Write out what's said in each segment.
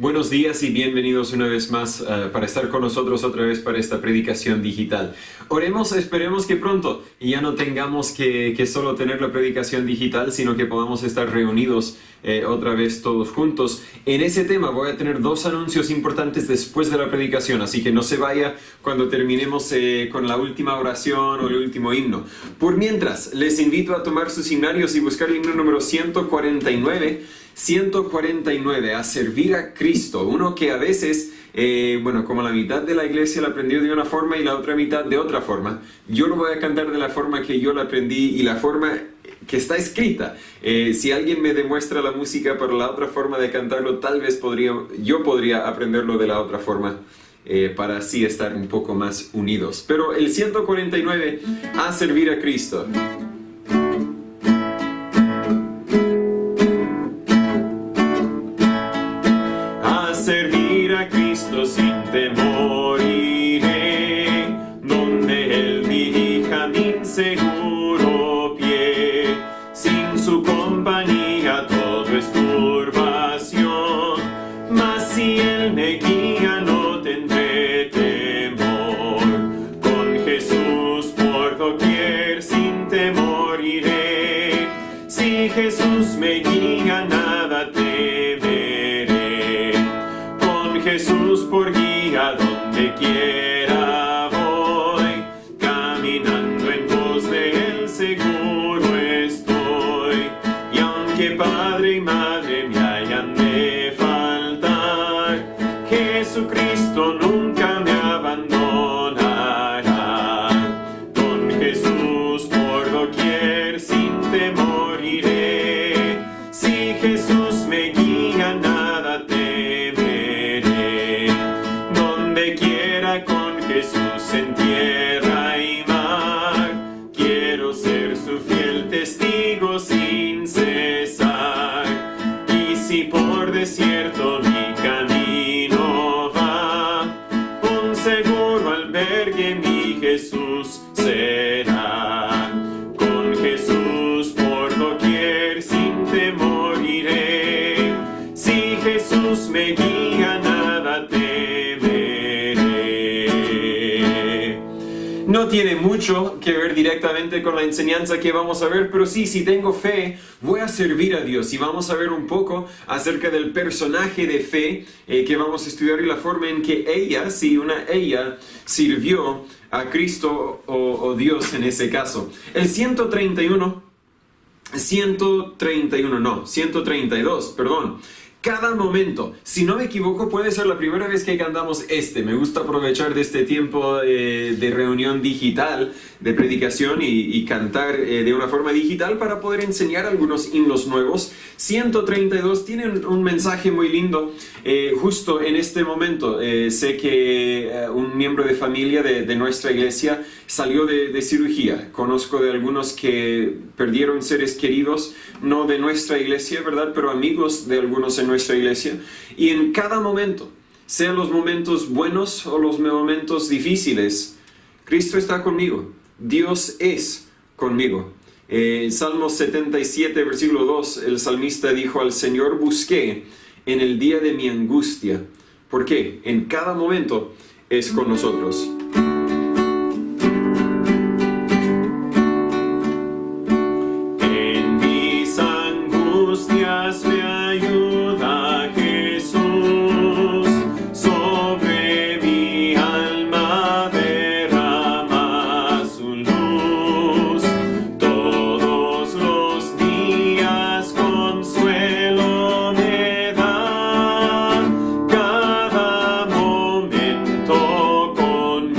Buenos días y bienvenidos una vez más para estar con nosotros otra vez para esta predicación digital. Oremos, esperemos que pronto ya no tengamos que solo tener la predicación digital, sino que podamos estar reunidos otra vez todos juntos. En ese tema voy a tener dos anuncios importantes después de la predicación, así que no se vaya cuando terminemos con la última oración o el último himno. Por mientras, les invito a tomar sus himnarios y buscar el himno número 149. 149, a servir a Cristo, uno que a veces, como la mitad de la iglesia lo aprendió de una forma y la otra mitad de otra forma. Yo lo voy a cantar de la forma que yo la aprendí y la forma que está escrita. Si alguien me demuestra la música para la otra forma de cantarlo, tal vez yo podría aprenderlo de la otra forma. Para así estar un poco más unidos. Pero el 149, a servir a Cristo. Servir a Cristo sin temor iré, donde Él dirija mi inseguro pie. Sin su compañía todo es turbación, mas si Él me guía no tendré temor. Con Jesús por doquier sin temor iré, si Jesús me guía nada temeré. Jesús por guía donde quiera voy, caminando en pos de Él seguro estoy. Y aunque padre y madre me hayan de faltar, Jesucristo nunca me abandonará. Con Jesús por doquier sin temor iré, si Jesús me guía nada temeré. Con Jesús en tierra y mar, quiero ser su fiel testigo sin cesar. Y si por desierto mi camino va, un seguro albergue mi Jesús será. Con Jesús por doquier sin temor iré, si Jesús me guía nada temeré. No tiene mucho que ver directamente con la enseñanza que vamos a ver, pero sí, si tengo fe, voy a servir a Dios. Y vamos a ver un poco acerca del personaje de fe que vamos a estudiar y la forma en que ella sirvió a Cristo o Dios en ese caso. El 132, perdón. Cada momento, si no me equivoco, puede ser la primera vez que cantamos Me gusta aprovechar de este tiempo de reunión digital, de predicación y cantar de una forma digital para poder enseñar algunos himnos nuevos. 132 tiene un mensaje muy lindo justo en este momento. Sé que un miembro de familia de nuestra iglesia salió de cirugía. Conozco de algunos que perdieron seres queridos, no de nuestra iglesia, ¿verdad? Pero amigos de algunos en nuestra iglesia. Y en cada momento, sean los momentos buenos o los momentos difíciles, Cristo está conmigo. Dios es conmigo. Salmo 77, versículo 2, el salmista dijo: al Señor busqué en el día de mi angustia. ¿Por qué? En cada momento es con nosotros. En mis angustias me ayuda Jesús, sobre mi alma derrama su luz. Todos los días consuelo me da, cada momento con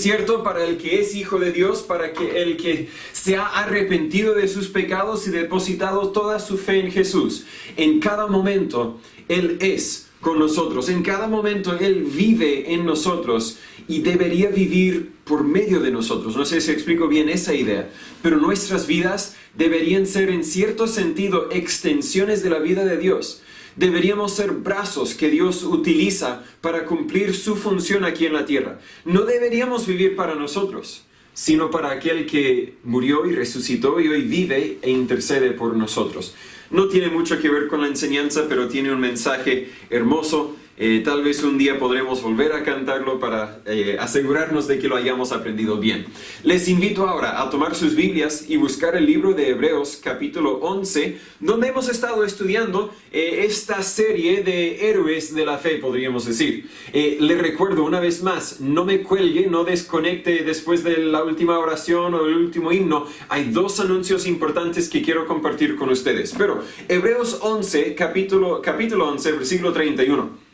¿cierto? Para el que es hijo de Dios, para que el que se ha arrepentido de sus pecados y depositado toda su fe en Jesús. En cada momento Él es con nosotros, en cada momento Él vive en nosotros y debería vivir por medio de nosotros. No sé si explico bien esa idea, pero nuestras vidas deberían ser en cierto sentido extensiones de la vida de Dios. Deberíamos ser brazos que Dios utiliza para cumplir su función aquí en la tierra. No deberíamos vivir para nosotros, sino para aquel que murió y resucitó y hoy vive e intercede por nosotros. No tiene mucho que ver con la enseñanza, pero tiene un mensaje hermoso. Tal vez un día podremos volver a cantarlo para asegurarnos de que lo hayamos aprendido bien. Les invito ahora a tomar sus Biblias y buscar el libro de Hebreos capítulo 11, donde hemos estado estudiando esta serie de héroes de la fe, podríamos decir. Les recuerdo una vez más, no me cuelgue, no desconecte después de la última oración o el último himno. Hay dos anuncios importantes que quiero compartir con ustedes. Pero Hebreos 11, capítulo 11, versículo 31.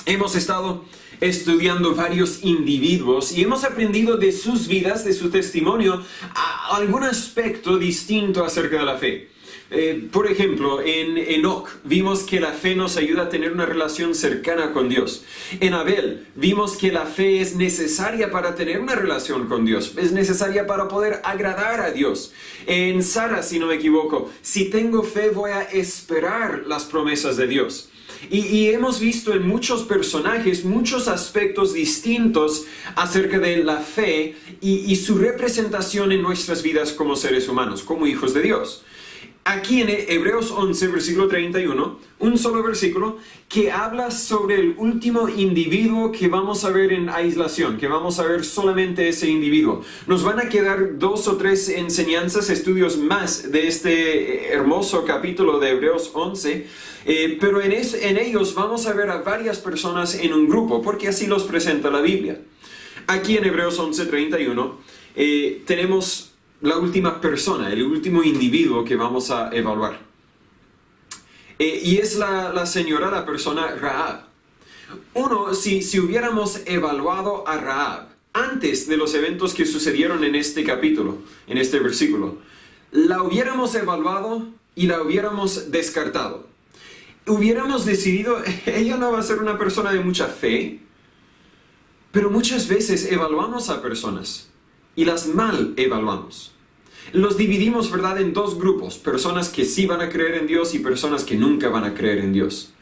Hemos estado estudiando varios individuos y hemos aprendido de sus vidas, de su testimonio, algún aspecto distinto acerca de la fe. Por ejemplo, en Enoc vimos que la fe nos ayuda a tener una relación cercana con Dios. En Abel vimos que la fe es necesaria para tener una relación con Dios. Es necesaria para poder agradar a Dios. En Sara, si no me equivoco, si tengo fe voy a esperar las promesas de Dios. Y hemos visto en muchos personajes muchos aspectos distintos acerca de la fe y su representación en nuestras vidas como seres humanos, como hijos de Dios. Aquí en Hebreos 11, versículo 31, un solo versículo que habla sobre el último individuo que vamos a ver en aislación, que vamos a ver solamente ese individuo. Nos van a quedar 2 o 3 enseñanzas, estudios más de este hermoso capítulo de Hebreos 11, pero en ellos vamos a ver a varias personas en un grupo, porque así los presenta la Biblia. Aquí en Hebreos 11, 31, tenemos la última persona, el último individuo que vamos a evaluar. Y es la persona Rahab. Si hubiéramos evaluado a Rahab antes de los eventos que sucedieron en este capítulo, en este versículo, la hubiéramos evaluado y la hubiéramos descartado. Hubiéramos decidido, ella no va a ser una persona de mucha fe, pero muchas veces evaluamos a personas y las mal evaluamos. Los dividimos, ¿verdad?, en 2 grupos, personas que sí van a creer en Dios y personas que nunca van a creer en Dios.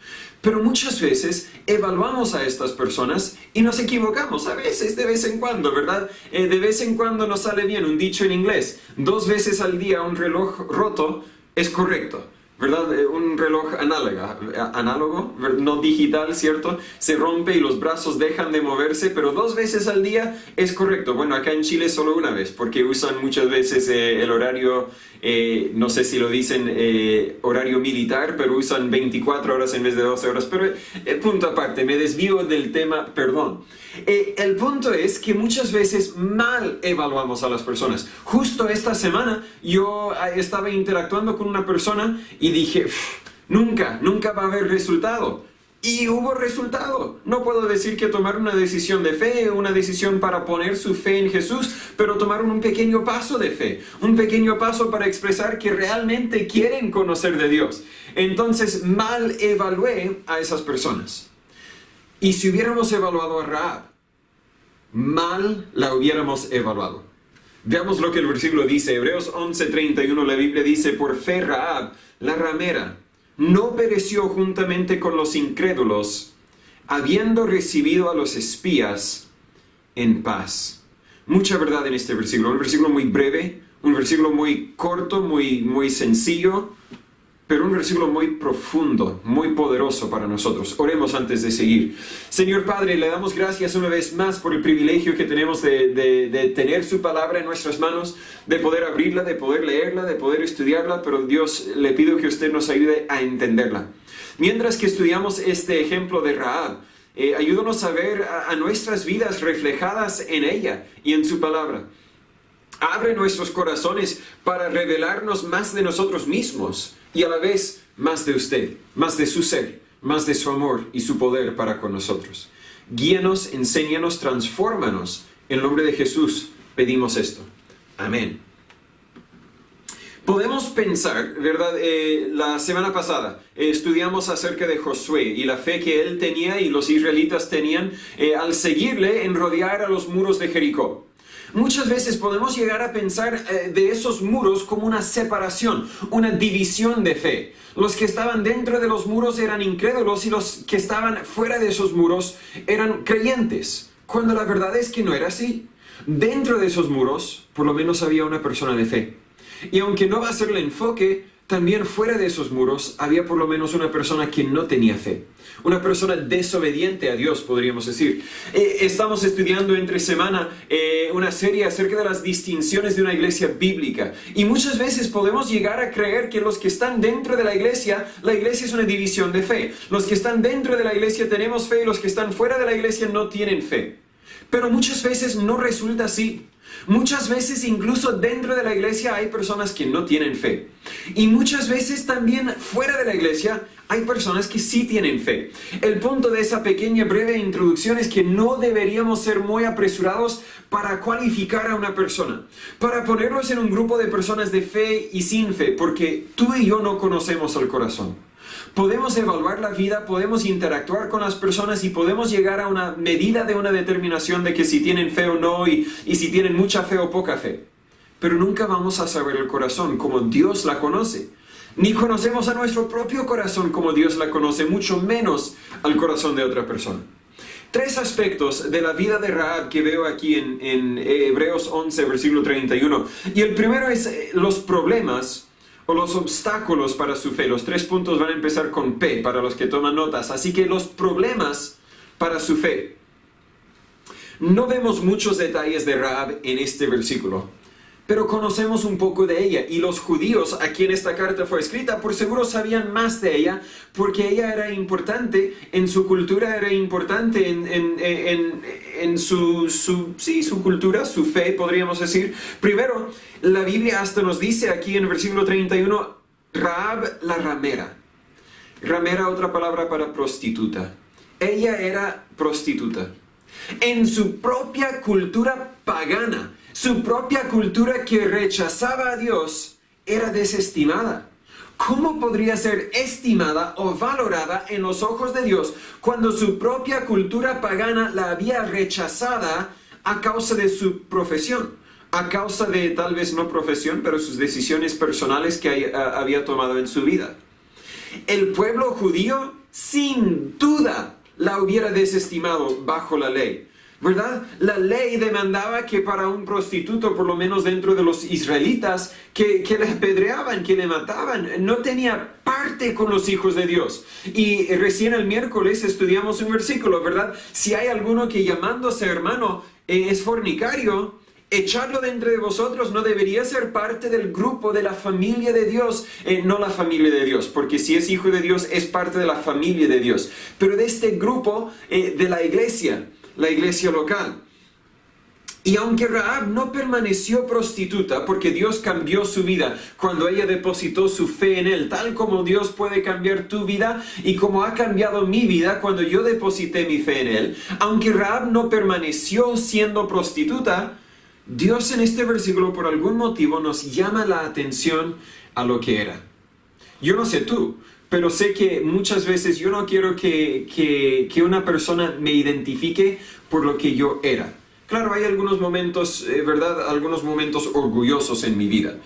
Pero muchas veces evaluamos a estas personas y nos equivocamos, a veces, de vez en cuando, ¿verdad? De vez en cuando nos sale bien un dicho en inglés, 2 veces al día un reloj roto es correcto. ¿Verdad? Un reloj análogo, no digital, ¿cierto? Se rompe y los brazos dejan de moverse, pero 2 veces al día es correcto. Bueno, acá en Chile solo una vez, porque usan muchas veces el horario, no sé si lo dicen horario militar, pero usan 24 horas en vez de 12 horas. Pero punto aparte, me desvío del tema, perdón. El punto es que muchas veces mal evaluamos a las personas. Justo esta semana yo estaba interactuando con una persona y dije, nunca va a haber resultado. Y hubo resultado. No puedo decir que tomar una decisión de fe, una decisión para poner su fe en Jesús, pero tomaron un pequeño paso de fe, un pequeño paso para expresar que realmente quieren conocer de Dios. Entonces mal evalué a esas personas. Y si hubiéramos evaluado a Rahab, mal la hubiéramos evaluado. Veamos lo que el versículo dice. Hebreos 11:31, la Biblia dice, por fe Rahab, la ramera, no pereció juntamente con los incrédulos, habiendo recibido a los espías en paz. Mucha verdad en este versículo. Un versículo muy breve, un versículo muy corto, muy sencillo, pero un versículo muy profundo, muy poderoso para nosotros. Oremos antes de seguir. Señor Padre, le damos gracias una vez más por el privilegio que tenemos de tener su palabra en nuestras manos, de poder abrirla, de poder leerla, de poder estudiarla, pero Dios, le pido que usted nos ayude a entenderla. Mientras que estudiamos este ejemplo de Rahab, ayúdanos a ver a nuestras vidas reflejadas en ella y en su palabra. Abre nuestros corazones para revelarnos más de nosotros mismos y a la vez más de usted, más de su ser, más de su amor y su poder para con nosotros. Guíanos, enséñanos, transfórmanos. En el nombre de Jesús pedimos esto. Amén. Podemos pensar, ¿verdad? La semana pasada estudiamos acerca de Josué y la fe que él tenía y los israelitas tenían al seguirle en rodear a los muros de Jericó. Muchas veces podemos llegar a pensar de esos muros como una separación, una división de fe. Los que estaban dentro de los muros eran incrédulos y los que estaban fuera de esos muros eran creyentes, cuando la verdad es que no era así. Dentro de esos muros, por lo menos había una persona de fe. Y aunque no va a ser el enfoque, también fuera de esos muros había por lo menos una persona que no tenía fe. Una persona desobediente a Dios, podríamos decir. Estamos estudiando entre semana una serie acerca de las distinciones de una iglesia bíblica. Y muchas veces podemos llegar a creer que los que están dentro de la iglesia es una división de fe. Los que están dentro de la iglesia tenemos fe y los que están fuera de la iglesia no tienen fe. Pero muchas veces no resulta así. Muchas veces incluso dentro de la iglesia hay personas que no tienen fe. Y muchas veces también fuera de la iglesia hay personas que sí tienen fe. El punto de esa pequeña breve introducción es que no deberíamos ser muy apresurados para cualificar a una persona, para ponerlos en un grupo de personas de fe y sin fe, porque tú y yo no conocemos el corazón. Podemos evaluar la vida, podemos interactuar con las personas y podemos llegar a una medida de una determinación de que si tienen fe o no y si tienen mucha fe o poca fe. Pero nunca vamos a saber el corazón como Dios la conoce. Ni conocemos a nuestro propio corazón como Dios la conoce, mucho menos al corazón de otra persona. 3 aspectos de la vida de Rahab que veo aquí en Hebreos 11, versículo 31. Y el primero es los problemas o los obstáculos para su fe. Los 3 puntos van a empezar con P para los que toman notas. Así que los problemas para su fe. No vemos muchos detalles de Rahab en este versículo, pero conocemos un poco de ella. Y los judíos a quien esta carta fue escrita, por seguro sabían más de ella, porque ella era importante en su cultura, era importante en su cultura, su fe, podríamos decir. Primero, la Biblia hasta nos dice aquí en el versículo 31, Rahab la ramera. Ramera, otra palabra para prostituta. Ella era prostituta. En su propia cultura pagana, su propia cultura que rechazaba a Dios, era desestimada. ¿Cómo podría ser estimada o valorada en los ojos de Dios cuando su propia cultura pagana la había rechazada a causa de su profesión? A causa de, tal vez no profesión, pero sus decisiones personales que había tomado en su vida. El pueblo judío, sin duda, la hubiera desestimado bajo la ley, ¿verdad? La ley demandaba que para un prostituto, por lo menos dentro de los israelitas, que le apedreaban, que le mataban, no tenía parte con los hijos de Dios. Y recién el miércoles estudiamos un versículo, ¿verdad? Si hay alguno que llamándose hermano es fornicario, echadlo de entre vosotros, no debería ser parte del grupo de la familia de Dios, no la familia de Dios, porque si es hijo de Dios es parte de la familia de Dios, pero de este grupo de la iglesia local. Y aunque Rahab no permaneció prostituta, porque Dios cambió su vida cuando ella depositó su fe en Él, tal como Dios puede cambiar tu vida y como ha cambiado mi vida cuando yo deposité mi fe en Él, aunque Rahab no permaneció siendo prostituta, Dios en este versículo por algún motivo nos llama la atención a lo que era. Yo no sé tú, pero sé que muchas veces yo no quiero que una persona me identifique por lo que yo era. Claro, hay algunos momentos, ¿verdad? Algunos momentos orgullosos en mi vida.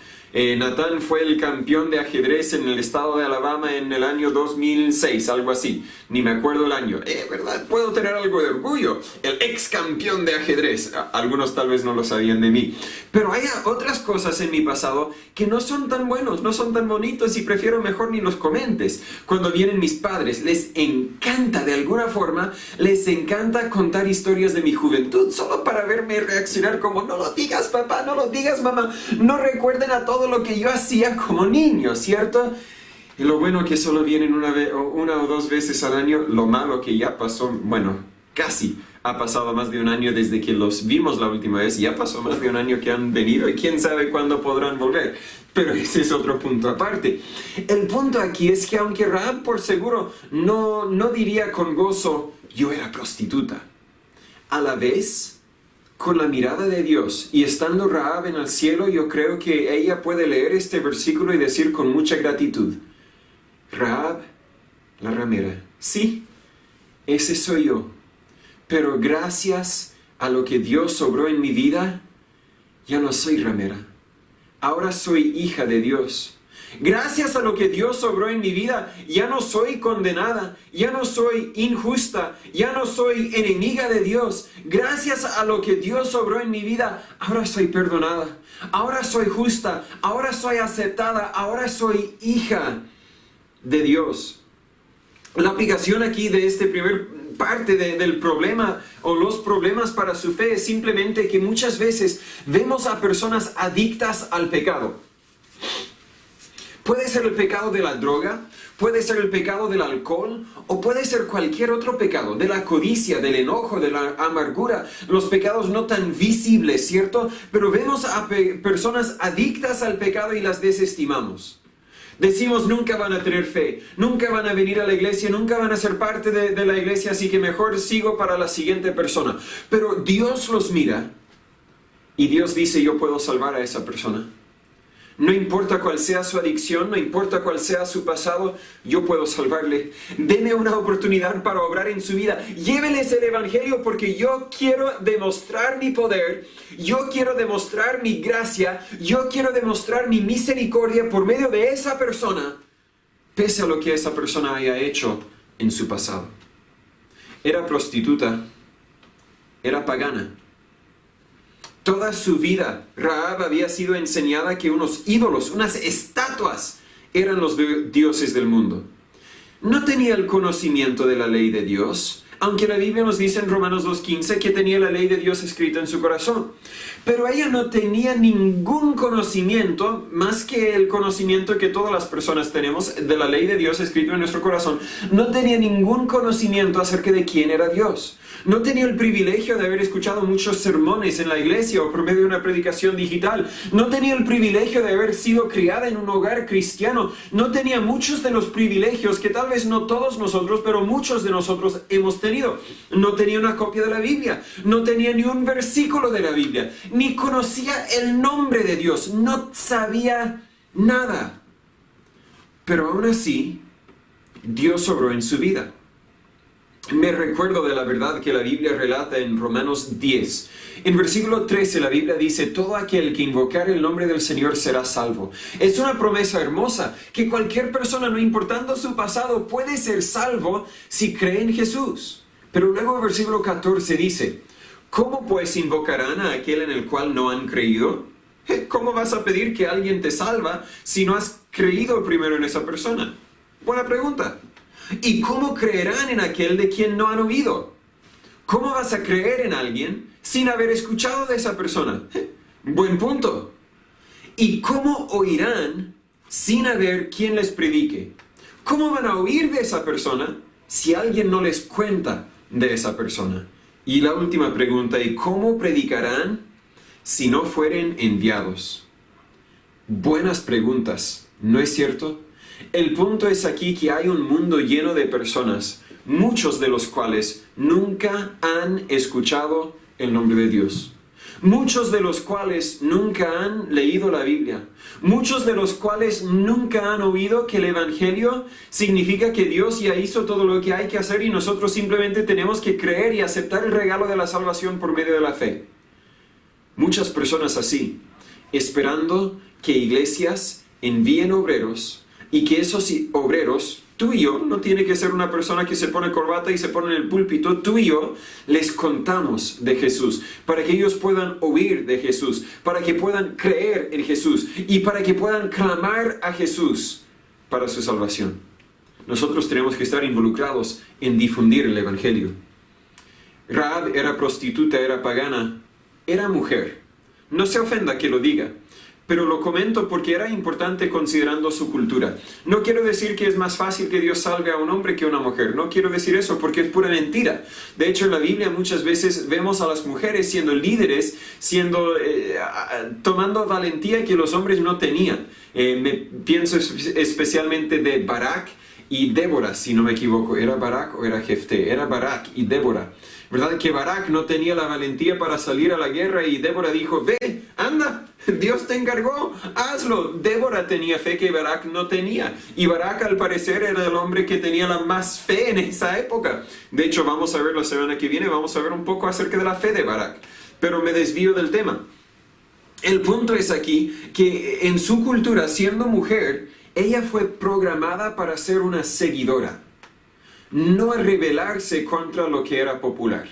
Natán fue el campeón de ajedrez en el estado de Alabama en el año 2006, algo así. Ni me acuerdo el año. ¿Verdad? Puedo tener algo de orgullo. El ex campeón de ajedrez. Algunos tal vez no lo sabían de mí. Pero hay otras cosas en mi pasado que no son tan buenos, no son tan bonitos y prefiero mejor ni los comentes. Cuando vienen mis padres, les encanta de alguna forma, les encanta contar historias de mi juventud solo para verme reaccionar como no lo digas papá, no lo digas mamá, no recuerden a todo lo que yo hacía como niño, ¿cierto? Y lo bueno que solo vienen una o dos veces al año, lo malo que ya pasó, bueno, casi ha pasado más de un año desde que los vimos la última vez, ya pasó más de un año que han venido y quién sabe cuándo podrán volver, pero ese es otro punto aparte. El punto aquí es que aunque Rahab por seguro no diría con gozo, yo era prostituta, a la vez, con la mirada de Dios y estando Rahab en el cielo, yo creo que ella puede leer este versículo y decir con mucha gratitud, Rahab, la ramera, sí, ese soy yo, pero gracias a lo que Dios obró en mi vida, ya no soy ramera, ahora soy hija de Dios. Gracias a lo que Dios obró en mi vida, ya no soy condenada, ya no soy injusta, ya no soy enemiga de Dios. Gracias a lo que Dios obró en mi vida, ahora soy perdonada, ahora soy justa, ahora soy aceptada, ahora soy hija de Dios. La aplicación aquí de este primer parte del problema o los problemas para su fe es simplemente que muchas veces vemos a personas adictas al pecado. Puede ser el pecado de la droga, puede ser el pecado del alcohol, o puede ser cualquier otro pecado, de la codicia, del enojo, de la amargura, los pecados no tan visibles, ¿cierto? Pero vemos a personas adictas al pecado y las desestimamos. Decimos, nunca van a tener fe, nunca van a venir a la iglesia, nunca van a ser parte de la iglesia, así que mejor sigo para la siguiente persona. Pero Dios los mira y Dios dice, yo puedo salvar a esa persona. No importa cuál sea su adicción, no importa cuál sea su pasado, yo puedo salvarle. Deme una oportunidad para obrar en su vida. Lléveles el evangelio porque yo quiero demostrar mi poder, yo quiero demostrar mi gracia, yo quiero demostrar mi misericordia por medio de esa persona, pese a lo que esa persona haya hecho en su pasado. Era prostituta, era pagana. Toda su vida, Rahab había sido enseñada que unos ídolos, unas estatuas, eran los dioses del mundo. No tenía el conocimiento de la ley de Dios, aunque la Biblia nos dice en Romanos 2:15 que tenía la ley de Dios escrita en su corazón. Pero ella no tenía ningún conocimiento, más que el conocimiento que todas las personas tenemos de la ley de Dios escrito en nuestro corazón. No tenía ningún conocimiento acerca de quién era Dios. No tenía el privilegio de haber escuchado muchos sermones en la iglesia o por medio de una predicación digital. No tenía el privilegio de haber sido criada en un hogar cristiano. No tenía muchos de los privilegios que tal vez no todos nosotros, pero muchos de nosotros hemos tenido. No tenía una copia de la Biblia. No tenía ni un versículo de la Biblia. Ni conocía el nombre de Dios. No sabía nada. Pero aún así, Dios obró en su vida. Me recuerdo de la verdad que la Biblia relata en Romanos 10. En versículo 13 la Biblia dice, todo aquel que invocar el nombre del Señor será salvo. Es una promesa hermosa que cualquier persona, no importando su pasado, puede ser salvo si cree en Jesús. Pero luego el versículo 14 dice, ¿cómo pues invocarán a aquel en el cual no han creído? ¿Cómo vas a pedir que alguien te salva si no has creído primero en esa persona? Buena pregunta. ¿Y cómo creerán en aquel de quien no han oído? ¿Cómo vas a creer en alguien sin haber escuchado de esa persona? Buen punto. ¿Y cómo oirán sin haber quien les predique? ¿Cómo van a oír de esa persona si alguien no les cuenta de esa persona? Y la última pregunta, ¿y cómo predicarán si no fueren enviados? Buenas preguntas, ¿no es cierto? El punto es aquí que hay un mundo lleno de personas, muchos de los cuales nunca han escuchado el nombre de Dios. Muchos de los cuales nunca han leído la Biblia. Muchos de los cuales nunca han oído que el Evangelio significa que Dios ya hizo todo lo que hay que hacer y nosotros simplemente tenemos que creer y aceptar el regalo de la salvación por medio de la fe. Muchas personas así, esperando que iglesias envíen obreros y que esos obreros, tú y yo, no tiene que ser una persona que se pone corbata y se pone en el púlpito, tú y yo les contamos de Jesús, para que ellos puedan oír de Jesús, para que puedan creer en Jesús y para que puedan clamar a Jesús para su salvación. Nosotros tenemos que estar involucrados en difundir el Evangelio. Rahab era prostituta, era pagana, era mujer. No se ofenda que lo diga. Pero lo comento porque era importante considerando su cultura. No quiero decir que es más fácil que Dios salve a un hombre que a una mujer. No quiero decir eso porque es pura mentira. De hecho, en la Biblia muchas veces vemos a las mujeres siendo líderes, tomando valentía que los hombres no tenían. Pienso especialmente de Barak y Débora, si no me equivoco. ¿Era Barak o era Jefté? Era Barak y Débora. ¿verdad? Que Barak no tenía la valentía para salir a la guerra y Débora dijo, ve, anda, Dios te encargó, hazlo. Débora tenía fe que Barak no tenía. Y Barak al parecer era el hombre que tenía la más fe en esa época. De hecho, vamos a ver la semana que viene, vamos a ver un poco acerca de la fe de Barak. Pero me desvío del tema. El punto es aquí que en su cultura, siendo mujer, ella fue programada para ser una seguidora, no a rebelarse contra lo que era popular.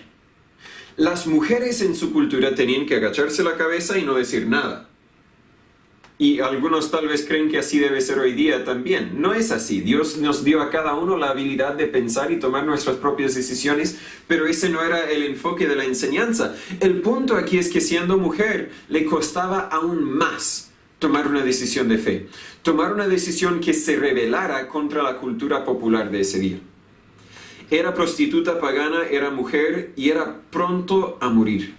Las mujeres en su cultura tenían que agacharse la cabeza y no decir nada. Y algunos tal vez creen que así debe ser hoy día también. No es así. Dios nos dio a cada uno la habilidad de pensar y tomar nuestras propias decisiones, pero ese no era el enfoque de la enseñanza. El punto aquí es que siendo mujer le costaba aún más tomar una decisión de fe, tomar una decisión que se rebelara contra la cultura popular de ese día. Era prostituta pagana, era mujer y era pronto a morir.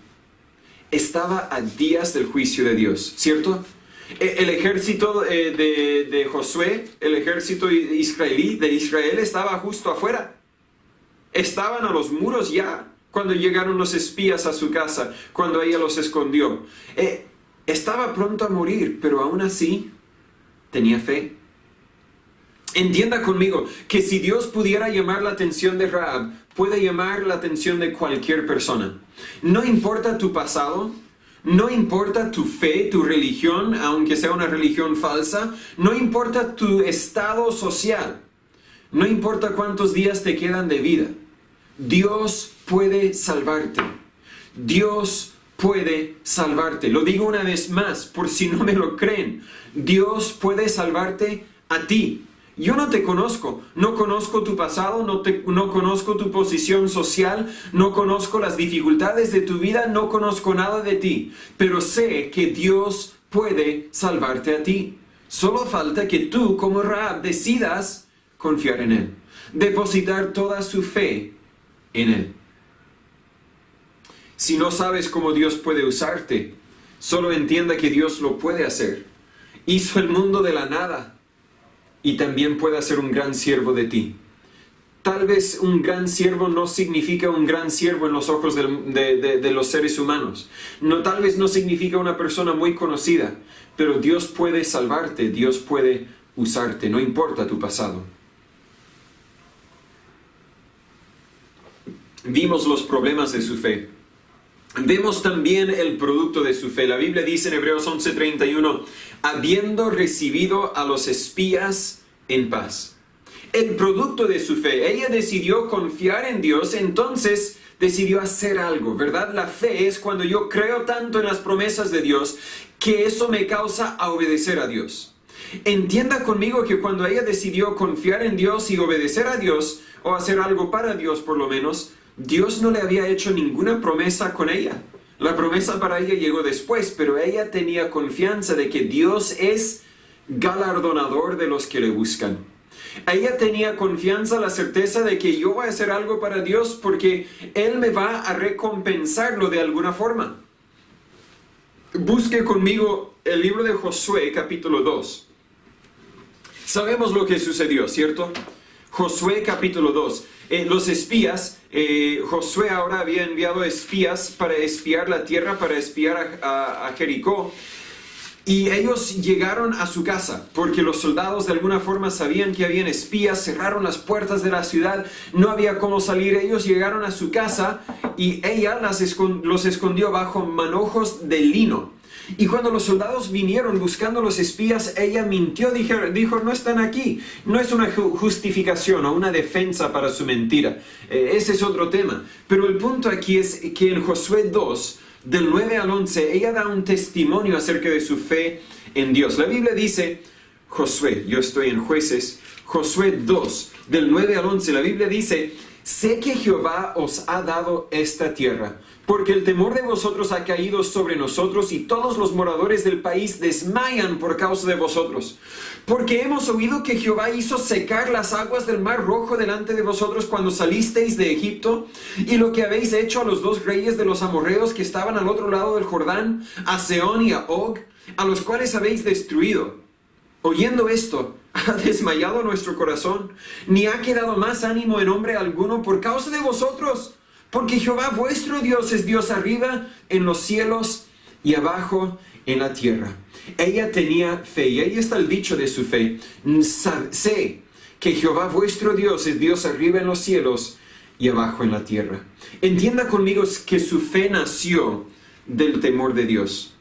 Estaba a días del juicio de Dios, ¿cierto? El ejército de Josué, el ejército israelí de Israel estaba justo afuera. Estaban a los muros ya cuando llegaron los espías a su casa, cuando ella los escondió. Estaba pronto a morir, pero aún así tenía fe. Entienda conmigo que si Dios pudiera llamar la atención de Rahab, puede llamar la atención de cualquier persona. No importa tu pasado, no importa tu fe, tu religión, aunque sea una religión falsa, no importa tu estado social, no importa cuántos días te quedan de vida. Dios puede salvarte. Dios puede salvarte. Lo digo una vez más, por si no me lo creen. Dios puede salvarte a ti. Yo no te conozco, no conozco tu pasado, no conozco tu posición social, no conozco las dificultades de tu vida, no conozco nada de ti, pero sé que Dios puede salvarte a ti. Solo falta que tú, como Rahab, decidas confiar en Él, depositar toda su fe en Él. Si no sabes cómo Dios puede usarte, solo entienda que Dios lo puede hacer. Hizo el mundo de la nada. Y también puede ser un gran siervo de ti. Tal vez un gran siervo no significa un gran siervo en los ojos de los seres humanos. Tal vez no significa una persona muy conocida, pero Dios puede salvarte, Dios puede usarte, no importa tu pasado. Vimos los problemas de su fe. Vemos también el producto de su fe. La Biblia dice en Hebreos 11:31, habiendo recibido a los espías en paz. El producto de su fe. Ella decidió confiar en Dios, entonces decidió hacer algo, ¿verdad? La fe es cuando yo creo tanto en las promesas de Dios que eso me causa a obedecer a Dios. Entienda conmigo que cuando ella decidió confiar en Dios y obedecer a Dios, o hacer algo para Dios por lo menos, Dios no le había hecho ninguna promesa con ella. La promesa para ella llegó después, pero ella tenía confianza de que Dios es galardonador de los que le buscan. Ella tenía confianza, la certeza de que yo voy a hacer algo para Dios porque Él me va a recompensarlo de alguna forma. Busque conmigo el libro de Josué, capítulo 2. Sabemos lo que sucedió, ¿cierto? Josué, capítulo 2. Los espías, Josué ahora había enviado espías para espiar la tierra, para espiar a Jericó. Y ellos llegaron a su casa, porque los soldados de alguna forma sabían que habían espías, cerraron las puertas de la ciudad, no había cómo salir. Ellos llegaron a su casa y ella los escondió bajo manojos de lino. Y cuando los soldados vinieron buscando a los espías, ella mintió, dijo, no están aquí. No es una justificación o una defensa para su mentira. Ese es otro tema. Pero el punto aquí es que en Josué 2, del 9 al 11, ella da un testimonio acerca de su fe en Dios. La Biblia dice, Josué, yo estoy en Jueces, Josué 2, del 9 al 11, la Biblia dice, sé que Jehová os ha dado esta tierra, porque el temor de vosotros ha caído sobre nosotros y todos los moradores del país desmayan por causa de vosotros. Porque hemos oído que Jehová hizo secar las aguas del mar rojo delante de vosotros cuando salisteis de Egipto, y lo que habéis hecho a los dos reyes de los amorreos que estaban al otro lado del Jordán, a Sehón y a Og, a los cuales habéis destruido. Oyendo esto, ha desmayado nuestro corazón, ni ha quedado más ánimo en hombre alguno por causa de vosotros. Porque Jehová vuestro Dios es Dios arriba en los cielos y abajo en la tierra. Ella tenía fe, y ahí está el dicho de su fe. Sé que Jehová vuestro Dios es Dios arriba en los cielos y abajo en la tierra. Entienda conmigo que su fe nació del temor de Dios.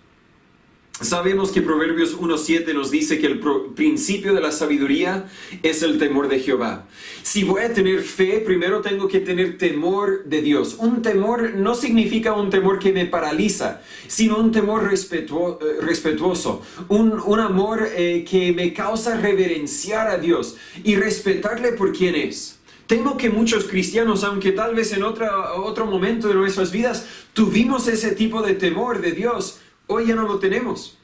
Sabemos que Proverbios 1:7 nos dice que el principio de la sabiduría es el temor de Jehová. Si voy a tener fe, primero tengo que tener temor de Dios. Un temor no significa un temor que me paraliza, sino un temor respetuoso. Un amor que me causa reverenciar a Dios y respetarle por quien es. Temo que muchos cristianos, aunque tal vez en otro momento de nuestras vidas tuvimos ese tipo de temor de Dios, hoy ya no lo tenemos.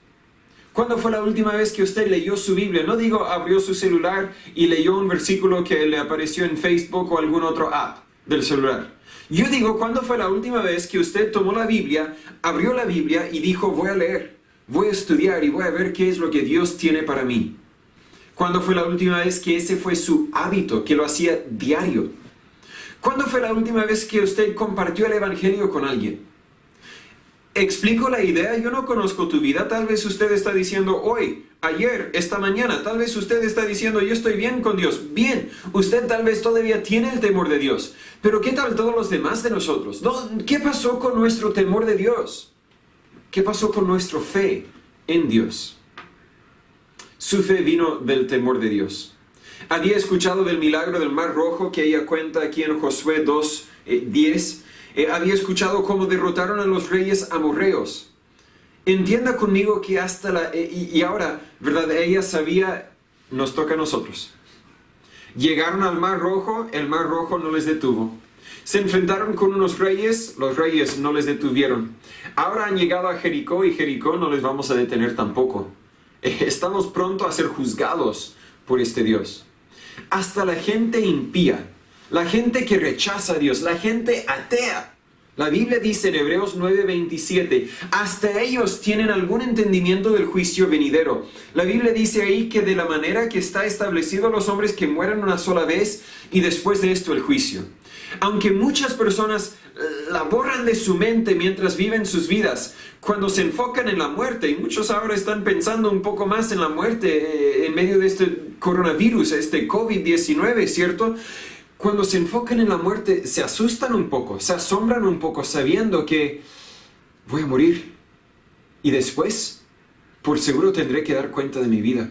¿Cuándo fue la última vez que usted leyó su Biblia? No digo abrió su celular y leyó un versículo que le apareció en Facebook o algún otro app del celular. Yo digo, ¿cuándo fue la última vez que usted tomó la Biblia, abrió la Biblia y dijo, voy a leer, voy a estudiar y voy a ver qué es lo que Dios tiene para mí? ¿Cuándo fue la última vez que ese fue su hábito, que lo hacía diario? ¿Cuándo fue la última vez que usted compartió el Evangelio con alguien? Explico la idea, yo no conozco tu vida, tal vez usted está diciendo hoy, ayer, esta mañana, tal vez usted está diciendo yo estoy bien con Dios, bien, usted tal vez todavía tiene el temor de Dios, pero ¿qué tal todos los demás de nosotros? ¿Qué pasó con nuestro temor de Dios? ¿Qué pasó con nuestra fe en Dios? Su fe vino del temor de Dios. Había escuchado del milagro del Mar Rojo que ella cuenta aquí en Josué 2:10. Había escuchado cómo derrotaron a los reyes amorreos. Entienda conmigo que y ahora, ¿verdad? Ella sabía, nos toca a nosotros. Llegaron al Mar Rojo, el Mar Rojo no les detuvo. Se enfrentaron con unos reyes, los reyes no les detuvieron. Ahora han llegado a Jericó y Jericó no les vamos a detener tampoco. Estamos pronto a ser juzgados por este Dios. Hasta la gente impía, la gente que rechaza a Dios, la gente atea. La Biblia dice en Hebreos 9:27, hasta ellos tienen algún entendimiento del juicio venidero. La Biblia dice ahí que de la manera que está establecido los hombres que mueran una sola vez y después de esto el juicio. Aunque muchas personas la borran de su mente mientras viven sus vidas, cuando se enfocan en la muerte, y muchos ahora están pensando un poco más en la muerte en medio de este coronavirus, este COVID-19, ¿cierto? Cuando se enfocan en la muerte, se asustan un poco, se asombran un poco, sabiendo que voy a morir. Y después, por seguro tendré que dar cuenta de mi vida.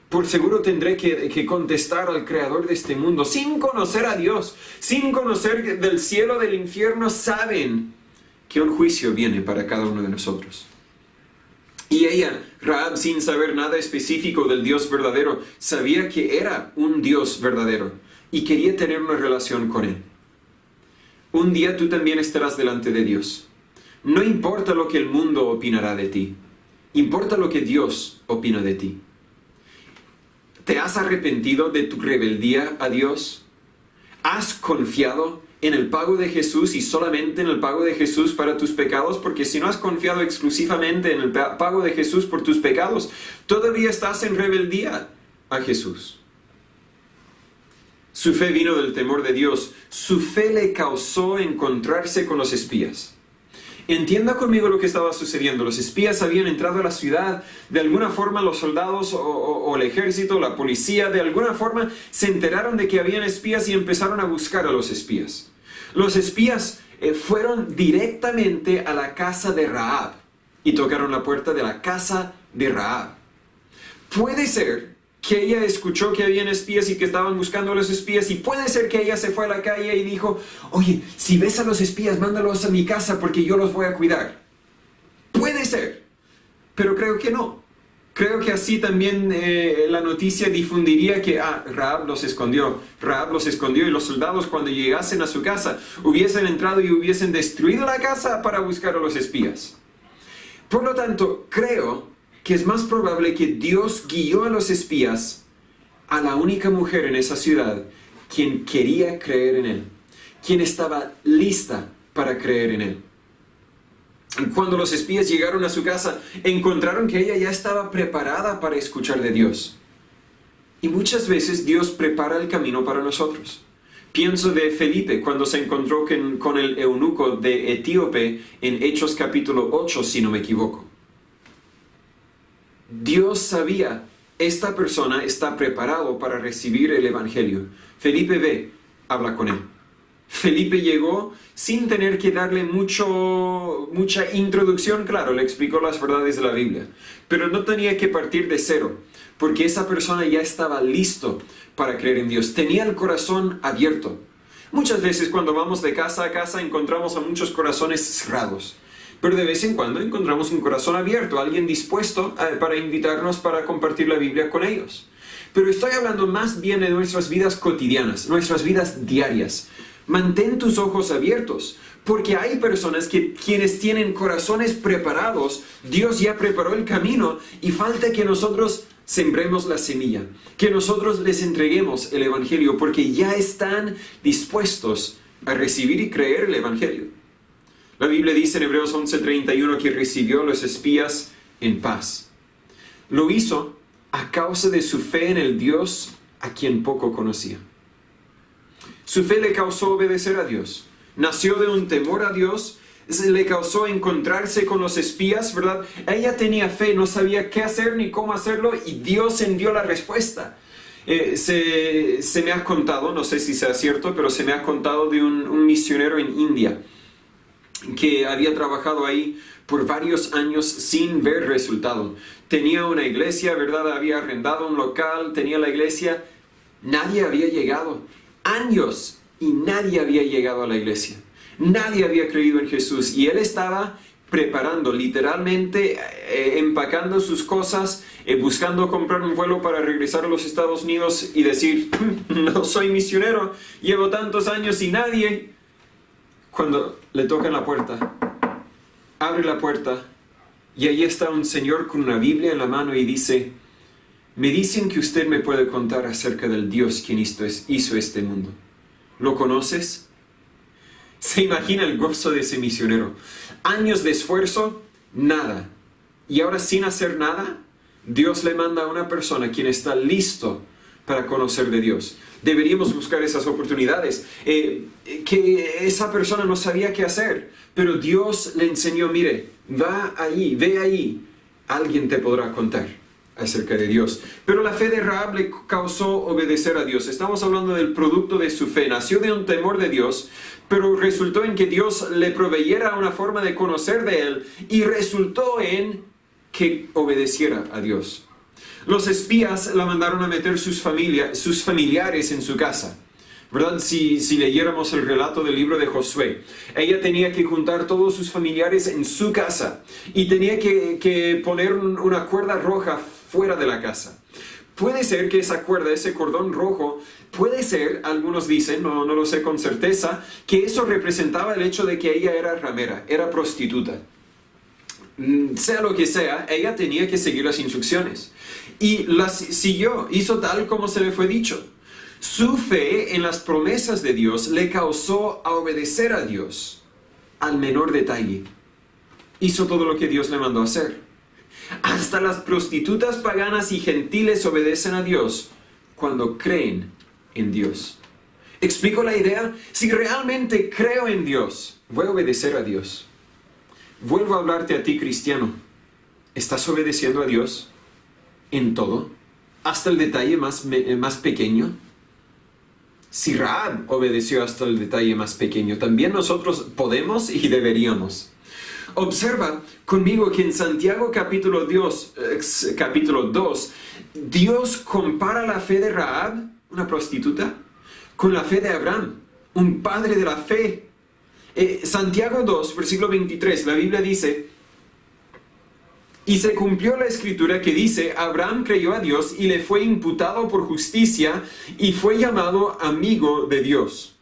Por seguro tendré que contestar al Creador de este mundo. Sin conocer a Dios, sin conocer del cielo, del infierno, saben que un juicio viene para cada uno de nosotros. Y ella, Rahab, sin saber nada específico del Dios verdadero, sabía que era un Dios verdadero y quería tener una relación con Él. Un día tú también estarás delante de Dios. No importa lo que el mundo opinará de ti, importa lo que Dios opina de ti. ¿Te has arrepentido de tu rebeldía a Dios? ¿Has confiado en el pago de Jesús y solamente en el pago de Jesús para tus pecados? Porque si no has confiado exclusivamente en el pago de Jesús por tus pecados, todavía estás en rebeldía a Jesús. Su fe vino del temor de Dios. Su fe le causó encontrarse con los espías. Entienda conmigo lo que estaba sucediendo. Los espías habían entrado a la ciudad. De alguna forma los soldados o el ejército, la policía, de alguna forma se enteraron de que habían espías y empezaron a buscar a los espías. Los espías fueron directamente a la casa de Rahab y tocaron la puerta de la casa de Rahab. Puede ser que ella escuchó que habían espías y que estaban buscando a los espías, y puede ser que ella se fue a la calle y dijo, oye, si ves a los espías, mándalos a mi casa porque yo los voy a cuidar. Puede ser, pero creo que no. Creo que así también la noticia difundiría que Rahab los escondió. Rahab los escondió y los soldados cuando llegasen a su casa hubiesen entrado y hubiesen destruido la casa para buscar a los espías. Por lo tanto, creo que es más probable que Dios guió a los espías a la única mujer en esa ciudad quien quería creer en Él, quien estaba lista para creer en Él. Cuando los espías llegaron a su casa, encontraron que ella ya estaba preparada para escuchar de Dios. Y muchas veces Dios prepara el camino para nosotros. Pienso de Felipe cuando se encontró con el eunuco de Etíope en Hechos capítulo 8, si no me equivoco. Dios sabía, esta persona está preparado para recibir el Evangelio. Felipe ve, habla con él. Felipe llegó sin tener que darle mucha introducción, claro, le explicó las verdades de la Biblia, pero no tenía que partir de cero, porque esa persona ya estaba listo para creer en Dios, tenía el corazón abierto. Muchas veces cuando vamos de casa a casa encontramos a muchos corazones cerrados, pero de vez en cuando encontramos un corazón abierto, alguien dispuesto para invitarnos para compartir la Biblia con ellos. Pero estoy hablando más bien de nuestras vidas cotidianas, nuestras vidas diarias. Mantén tus ojos abiertos, porque hay personas quienes tienen corazones preparados, Dios ya preparó el camino y falta que nosotros sembremos la semilla, que nosotros les entreguemos el Evangelio, porque ya están dispuestos a recibir y creer el Evangelio. La Biblia dice en Hebreos 11:31 que recibió a los espías en paz. Lo hizo a causa de su fe en el Dios a quien poco conocía. Su fe le causó obedecer a Dios. Nació de un temor a Dios, le causó encontrarse con los espías, ¿verdad? Ella tenía fe, no sabía qué hacer ni cómo hacerlo, y Dios envió la respuesta. Se me ha contado, no sé si sea cierto, pero se me ha contado de un misionero en India que había trabajado ahí por varios años sin ver resultado. Tenía una iglesia, ¿verdad? Había arrendado un local, tenía la iglesia. Nadie había llegado. Años y nadie había llegado a la iglesia. Nadie había creído en Jesús. Y él estaba preparando, literalmente empacando sus cosas, buscando comprar un vuelo para regresar a los Estados Unidos y decir, no soy misionero, llevo tantos años y nadie. Cuando le tocan la puerta, abre la puerta y ahí está un señor con una Biblia en la mano y dice, me dicen que usted me puede contar acerca del Dios quien hizo este mundo. ¿Lo conoces? Se imagina el gozo de ese misionero. Años de esfuerzo, nada. Y ahora sin hacer nada, Dios le manda a una persona quien está listo para conocer de Dios. Deberíamos buscar esas oportunidades. Que esa persona no sabía qué hacer, pero Dios le enseñó, mire, ve ahí, alguien te podrá contar acerca de Dios. Pero la fe de Rahab le causó obedecer a Dios. Estamos hablando del producto de su fe. Nació de un temor de Dios, pero resultó en que Dios le proveyera una forma de conocer de Él y resultó en que obedeciera a Dios. Los espías la mandaron a meter sus familiares en su casa, ¿verdad? Si leyéramos el relato del libro de Josué, ella tenía que juntar todos sus familiares en su casa y tenía que poner una cuerda roja fuera de la casa. Puede ser que esa cuerda, ese cordón rojo, puede ser, algunos dicen, no lo sé con certeza, que eso representaba el hecho de que ella era ramera, era prostituta. Sea lo que sea, ella tenía que seguir las instrucciones. Y las siguió, hizo tal como se le fue dicho. Su fe en las promesas de Dios le causó a obedecer a Dios al menor detalle. Hizo todo lo que Dios le mandó a hacer. Hasta las prostitutas paganas y gentiles obedecen a Dios cuando creen en Dios. ¿Explico la idea? Si realmente creo en Dios, voy a obedecer a Dios. Vuelvo a hablarte a ti, cristiano. ¿Estás obedeciendo a Dios en todo? ¿Hasta el detalle más pequeño? Si Rahab obedeció hasta el detalle más pequeño, también nosotros podemos y deberíamos. Observa conmigo que en Santiago capítulo 2, Dios compara la fe de Rahab, una prostituta, con la fe de Abraham, un padre de la fe. Santiago 2, versículo 23, la Biblia dice, y se cumplió la escritura que dice, Abraham creyó a Dios y le fue imputado por justicia y fue llamado amigo de Dios.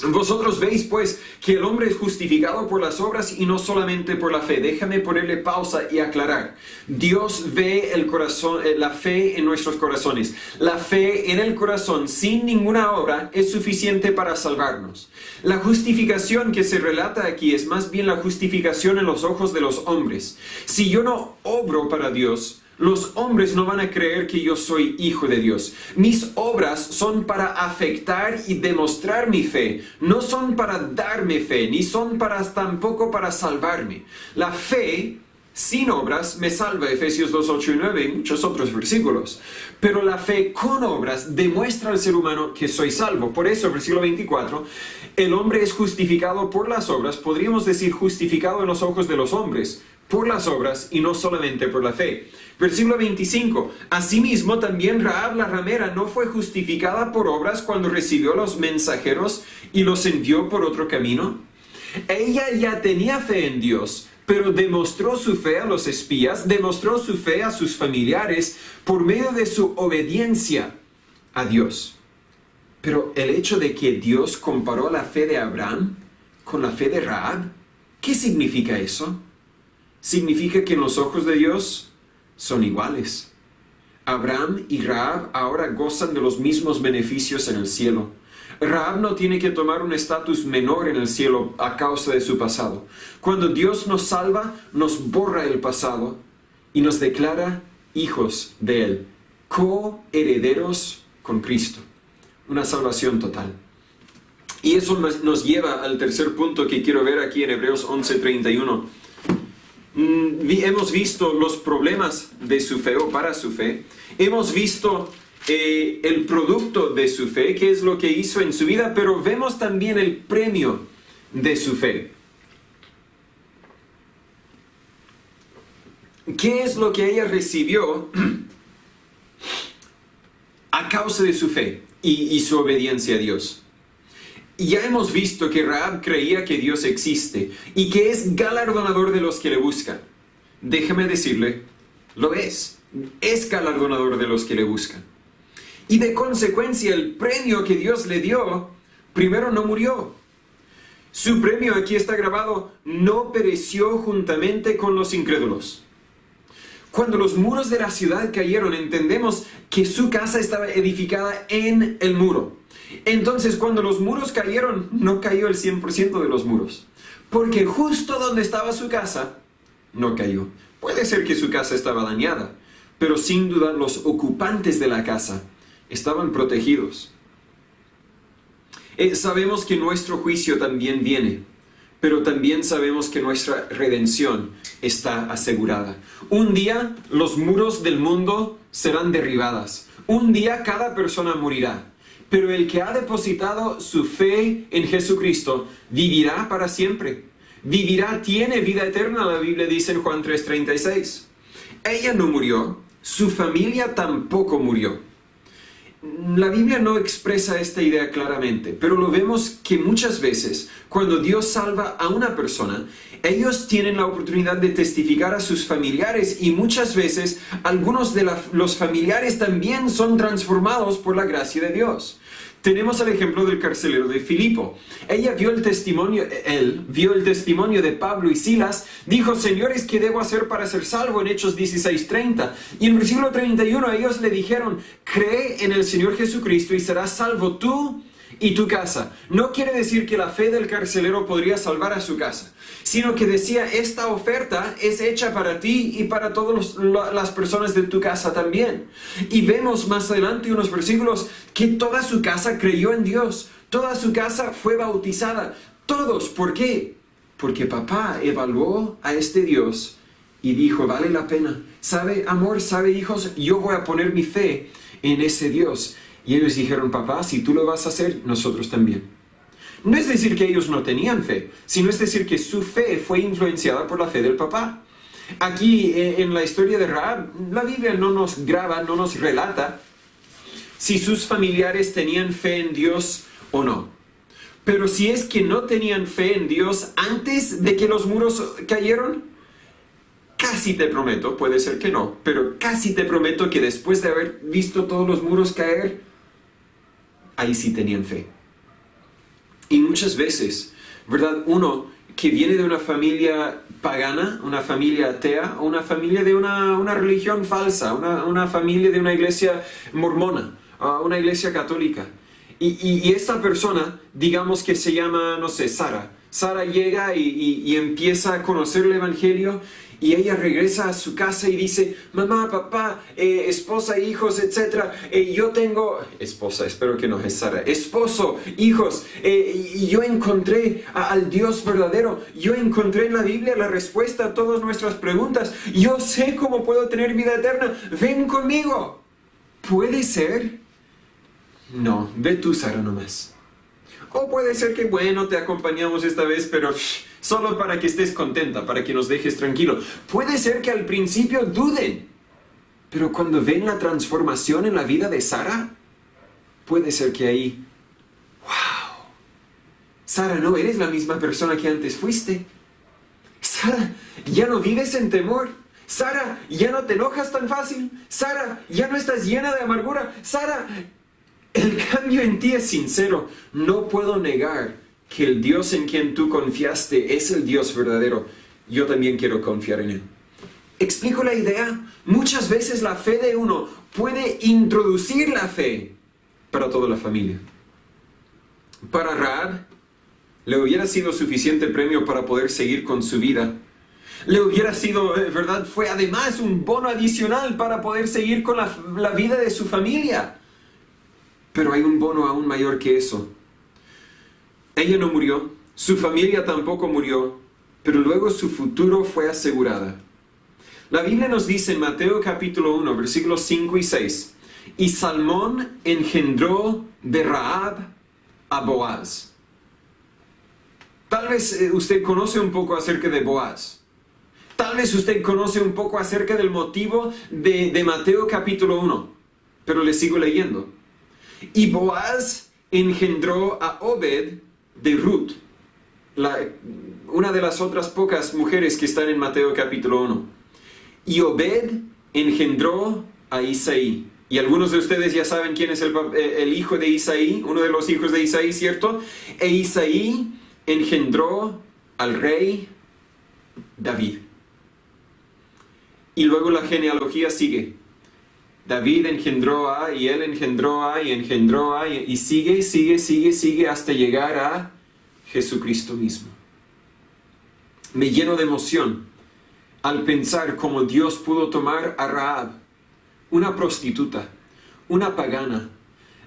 Vosotros veis pues que el hombre es justificado por las obras y no solamente por la fe. Déjame ponerle pausa y aclarar. Dios ve el corazón, la fe en nuestros corazones. La fe en el corazón sin ninguna obra es suficiente para salvarnos. La justificación que se relata aquí es más bien la justificación en los ojos de los hombres. Si yo no obro para Dios, Los hombres no van a creer que yo soy hijo de Dios. Mis obras son para afectar y demostrar mi fe. No son para darme fe, ni son tampoco para salvarme. La fe sin obras me salva, Efesios 2, 8 y 9 y muchos otros versículos. Pero la fe con obras demuestra al ser humano que soy salvo. Por eso, versículo 24, el hombre es justificado por las obras, podríamos decir justificado en los ojos de los hombres, por las obras y no solamente por la fe. Versículo 25, asimismo también Rahab la ramera no fue justificada por obras cuando recibió a los mensajeros y los envió por otro camino. Ella ya tenía fe en Dios, pero demostró su fe a los espías, demostró su fe a sus familiares por medio de su obediencia a Dios. Pero el hecho de que Dios comparó la fe de Abraham con la fe de Rahab, ¿qué significa eso? Significa que en los ojos de Dios son iguales. Abraham y Rahab ahora gozan de los mismos beneficios en el cielo. Rahab no tiene que tomar un estatus menor en el cielo a causa de su pasado. Cuando Dios nos salva, nos borra el pasado y nos declara hijos de Él, coherederos con Cristo. Una salvación total. Y eso nos lleva al tercer punto que quiero ver aquí en Hebreos 11:31. Hemos visto los problemas de su fe o para su fe. Hemos visto el producto de su fe, que es lo que hizo en su vida, pero vemos también el premio de su fe. ¿Qué es lo que ella recibió a causa de su fe y su obediencia a Dios? Ya hemos visto que Rahab creía que Dios existe y que es galardonador de los que le buscan. Déjame decirle, lo es. Es galardonador de los que le buscan. Y de consecuencia, el premio que Dios le dio, primero no murió. Su premio, aquí está grabado, no pereció juntamente con los incrédulos. Cuando los muros de la ciudad cayeron, entendemos que su casa estaba edificada en el muro. Entonces, cuando los muros cayeron, no cayó el 100% de los muros. Porque justo donde estaba su casa, no cayó. Puede ser que su casa estaba dañada, pero sin duda los ocupantes de la casa estaban protegidos. Sabemos que nuestro juicio también viene, pero también sabemos que nuestra redención está asegurada. Un día los muros del mundo serán derribadas. Un día cada persona morirá. Pero el que ha depositado su fe en Jesucristo vivirá para siempre. Vivirá, tiene vida eterna, la Biblia dice en Juan 3:36. Ella no murió, su familia tampoco murió. La Biblia no expresa esta idea claramente, pero lo vemos que muchas veces, cuando Dios salva a una persona, ellos tienen la oportunidad de testificar a sus familiares y muchas veces algunos de los familiares también son transformados por la gracia de Dios. Tenemos el ejemplo del carcelero de Filipo. Él vio el testimonio de Pablo y Silas, dijo, señores, ¿qué debo hacer para ser salvo? En Hechos 16:30. Y en versículo 31 ellos le dijeron, cree en el Señor Jesucristo y serás salvo tú y tu casa. No quiere decir que la fe del carcelero podría salvar a su casa, sino que decía, esta oferta es hecha para ti y para todas las personas de tu casa también. Y vemos más adelante unos versículos que toda su casa creyó en Dios, toda su casa fue bautizada, todos. ¿Por qué? Porque papá evaluó a este Dios y dijo, vale la pena. ¿Sabe, amor? ¿Sabe, hijos? Yo voy a poner mi fe en ese Dios. Y ellos dijeron, papá, si tú lo vas a hacer, nosotros también. No es decir que ellos no tenían fe, sino es decir que su fe fue influenciada por la fe del papá. Aquí en la historia de Rahab, la Biblia no nos graba, no nos relata si sus familiares tenían fe en Dios o no. Pero si es que no tenían fe en Dios antes de que los muros cayeron, casi te prometo, puede ser que no, pero casi te prometo que después de haber visto todos los muros caer, ahí sí tenían fe. Y muchas veces, ¿verdad? Uno que viene de una familia pagana, una familia atea, o una familia de una religión falsa, una familia de una iglesia mormona, una iglesia católica. Y esta persona, digamos que se llama, no sé, Sara. Sara llega y empieza a conocer el Evangelio Y ella regresa a su casa y dice, mamá, papá, esposa, hijos, etc. Yo tengo, esposa, espero que no es Sara, esposo, hijos, y yo encontré al Dios verdadero. Yo encontré en la Biblia la respuesta a todas nuestras preguntas. Yo sé cómo puedo tener vida eterna. Ven conmigo. ¿Puede ser? No, ve tú, Sara, nomás. O puede ser que, bueno, te acompañamos esta vez, pero solo para que estés contenta, para que nos dejes tranquilo. Puede ser que al principio duden, pero cuando ven la transformación en la vida de Sara, puede ser que ahí, wow, Sara, no eres la misma persona que antes fuiste. Sara, ya no vives en temor. Sara, ya no te enojas tan fácil. Sara, ya no estás llena de amargura. Sara, el cambio en ti es sincero. No puedo negar que el Dios en quien tú confiaste es el Dios verdadero. Yo también quiero confiar en Él. ¿Explico la idea? Muchas veces la fe de uno puede introducir la fe para toda la familia. Para Rahab, le hubiera sido suficiente premio para poder seguir con su vida. Le hubiera sido, ¿verdad? Fue además un bono adicional para poder seguir con la vida de su familia. Pero hay un bono aún mayor que eso. Ella no murió, su familia tampoco murió, pero luego su futuro fue asegurada. La Biblia nos dice en Mateo capítulo 1, versículos 5 y 6, y Salmón engendró de Rahab a Boaz. Tal vez usted conoce un poco acerca de Boaz. Tal vez usted conoce un poco acerca del motivo de Mateo capítulo 1, pero le sigo leyendo. Y Boaz engendró a Obed de Ruth, una de las otras pocas mujeres que están en Mateo capítulo 1. Y Obed engendró a Isaí. Y algunos de ustedes ya saben quién es el hijo de Isaí, uno de los hijos de Isaí, ¿cierto? E Isaí engendró al rey David. Y luego la genealogía sigue. David engendró a, y él engendró a, y engendró a, y sigue hasta llegar a Jesucristo mismo. Me lleno de emoción al pensar cómo Dios pudo tomar a Rahab, una prostituta, una pagana,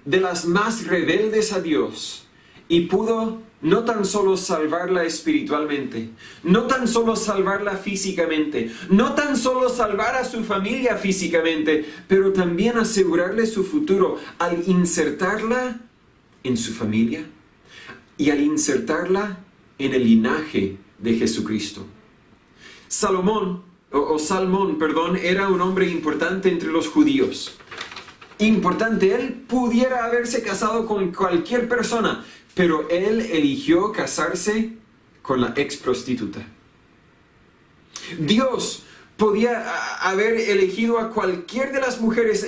de las más rebeldes a Dios, y pudo no tan solo salvarla espiritualmente, no tan solo salvarla físicamente, no tan solo salvar a su familia físicamente, pero también asegurarle su futuro al insertarla en su familia y al insertarla en el linaje de Jesucristo. Salmón, era un hombre importante entre los judíos. Importante, él pudiera haberse casado con cualquier persona, pero él eligió casarse con la ex prostituta. Dios podía haber elegido a cualquier de las mujeres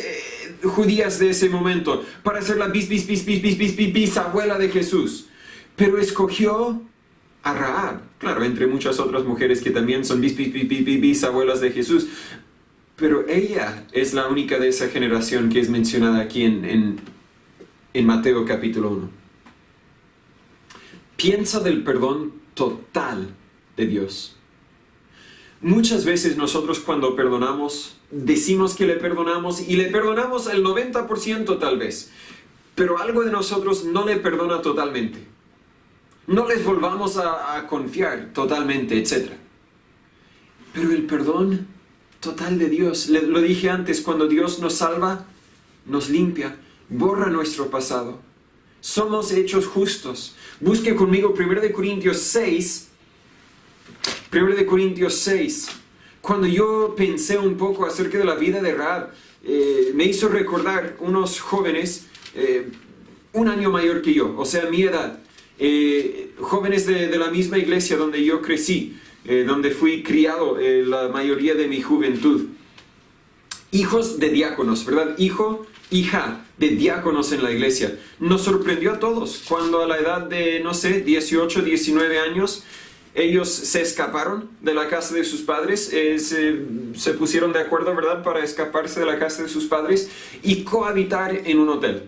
judías de ese momento para ser la bisabuela de Jesús, pero escogió a Rahab, claro, entre muchas otras mujeres que también son bisabuelas de Jesús, pero ella es la única de esa generación que es mencionada aquí en Mateo capítulo 1. Piensa del perdón total de Dios. Muchas veces nosotros cuando perdonamos, decimos que le perdonamos y le perdonamos el 90% tal vez, pero algo de nosotros no le perdona totalmente. No les volvamos a confiar totalmente, etc. Pero el perdón total de Dios, lo dije antes, cuando Dios nos salva, nos limpia, borra nuestro pasado. Somos hechos justos. Busque conmigo 1 Corintios 6. 1 Corintios 6. Cuando yo pensé un poco acerca de la vida de Rahab, me hizo recordar unos jóvenes, un año mayor que yo, o sea, mi edad. Jóvenes de la misma iglesia donde yo crecí, donde fui criado la mayoría de mi juventud. Hijos de diáconos, ¿verdad? Hija de diáconos en la iglesia. Nos sorprendió a todos cuando a la edad de, 18, 19 años, ellos se escaparon de la casa de sus padres, se pusieron de acuerdo, ¿verdad?, para escaparse de la casa de sus padres y cohabitar en un hotel.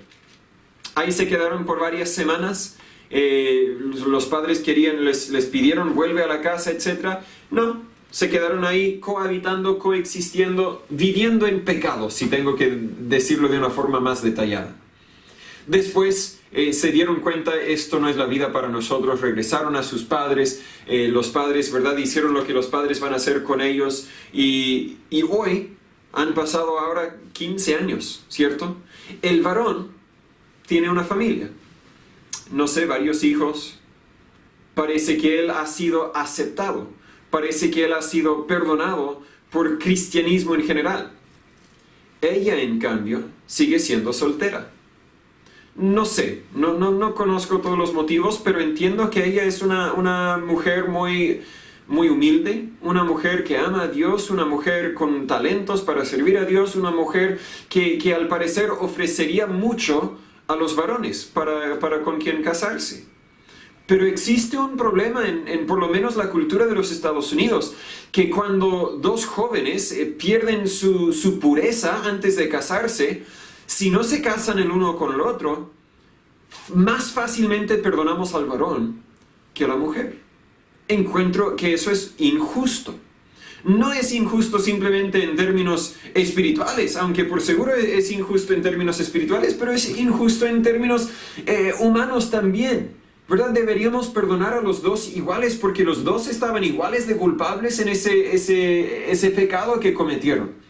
Ahí se quedaron por varias semanas. Los padres les pidieron vuelve a la casa, etc. No, Se quedaron ahí cohabitando, coexistiendo, viviendo en pecado, si tengo que decirlo de una forma más detallada. Después se dieron cuenta, esto no es la vida para nosotros, regresaron a sus padres, los padres, ¿verdad? Hicieron lo que los padres van a hacer con ellos y hoy han pasado ahora 15 años, ¿cierto? El varón tiene una familia, no sé, varios hijos, parece que él ha sido aceptado, parece que él ha sido perdonado por cristianismo en general. Ella, en cambio, sigue siendo soltera. No sé, no conozco todos los motivos, pero entiendo que ella es una mujer muy humilde, una mujer que ama a Dios, una mujer con talentos para servir a Dios, una mujer que al parecer ofrecería mucho a los varones para con quien casarse. Pero existe un problema en por lo menos la cultura de los Estados Unidos, que cuando dos jóvenes pierden su pureza antes de casarse, si no se casan el uno con el otro, más fácilmente perdonamos al varón que a la mujer. Encuentro que eso es injusto. No es injusto simplemente en términos espirituales, aunque por seguro es injusto en términos espirituales, pero es injusto en términos humanos también. ¿Verdad? Deberíamos perdonar a los dos iguales porque los dos estaban iguales de culpables en ese pecado que cometieron.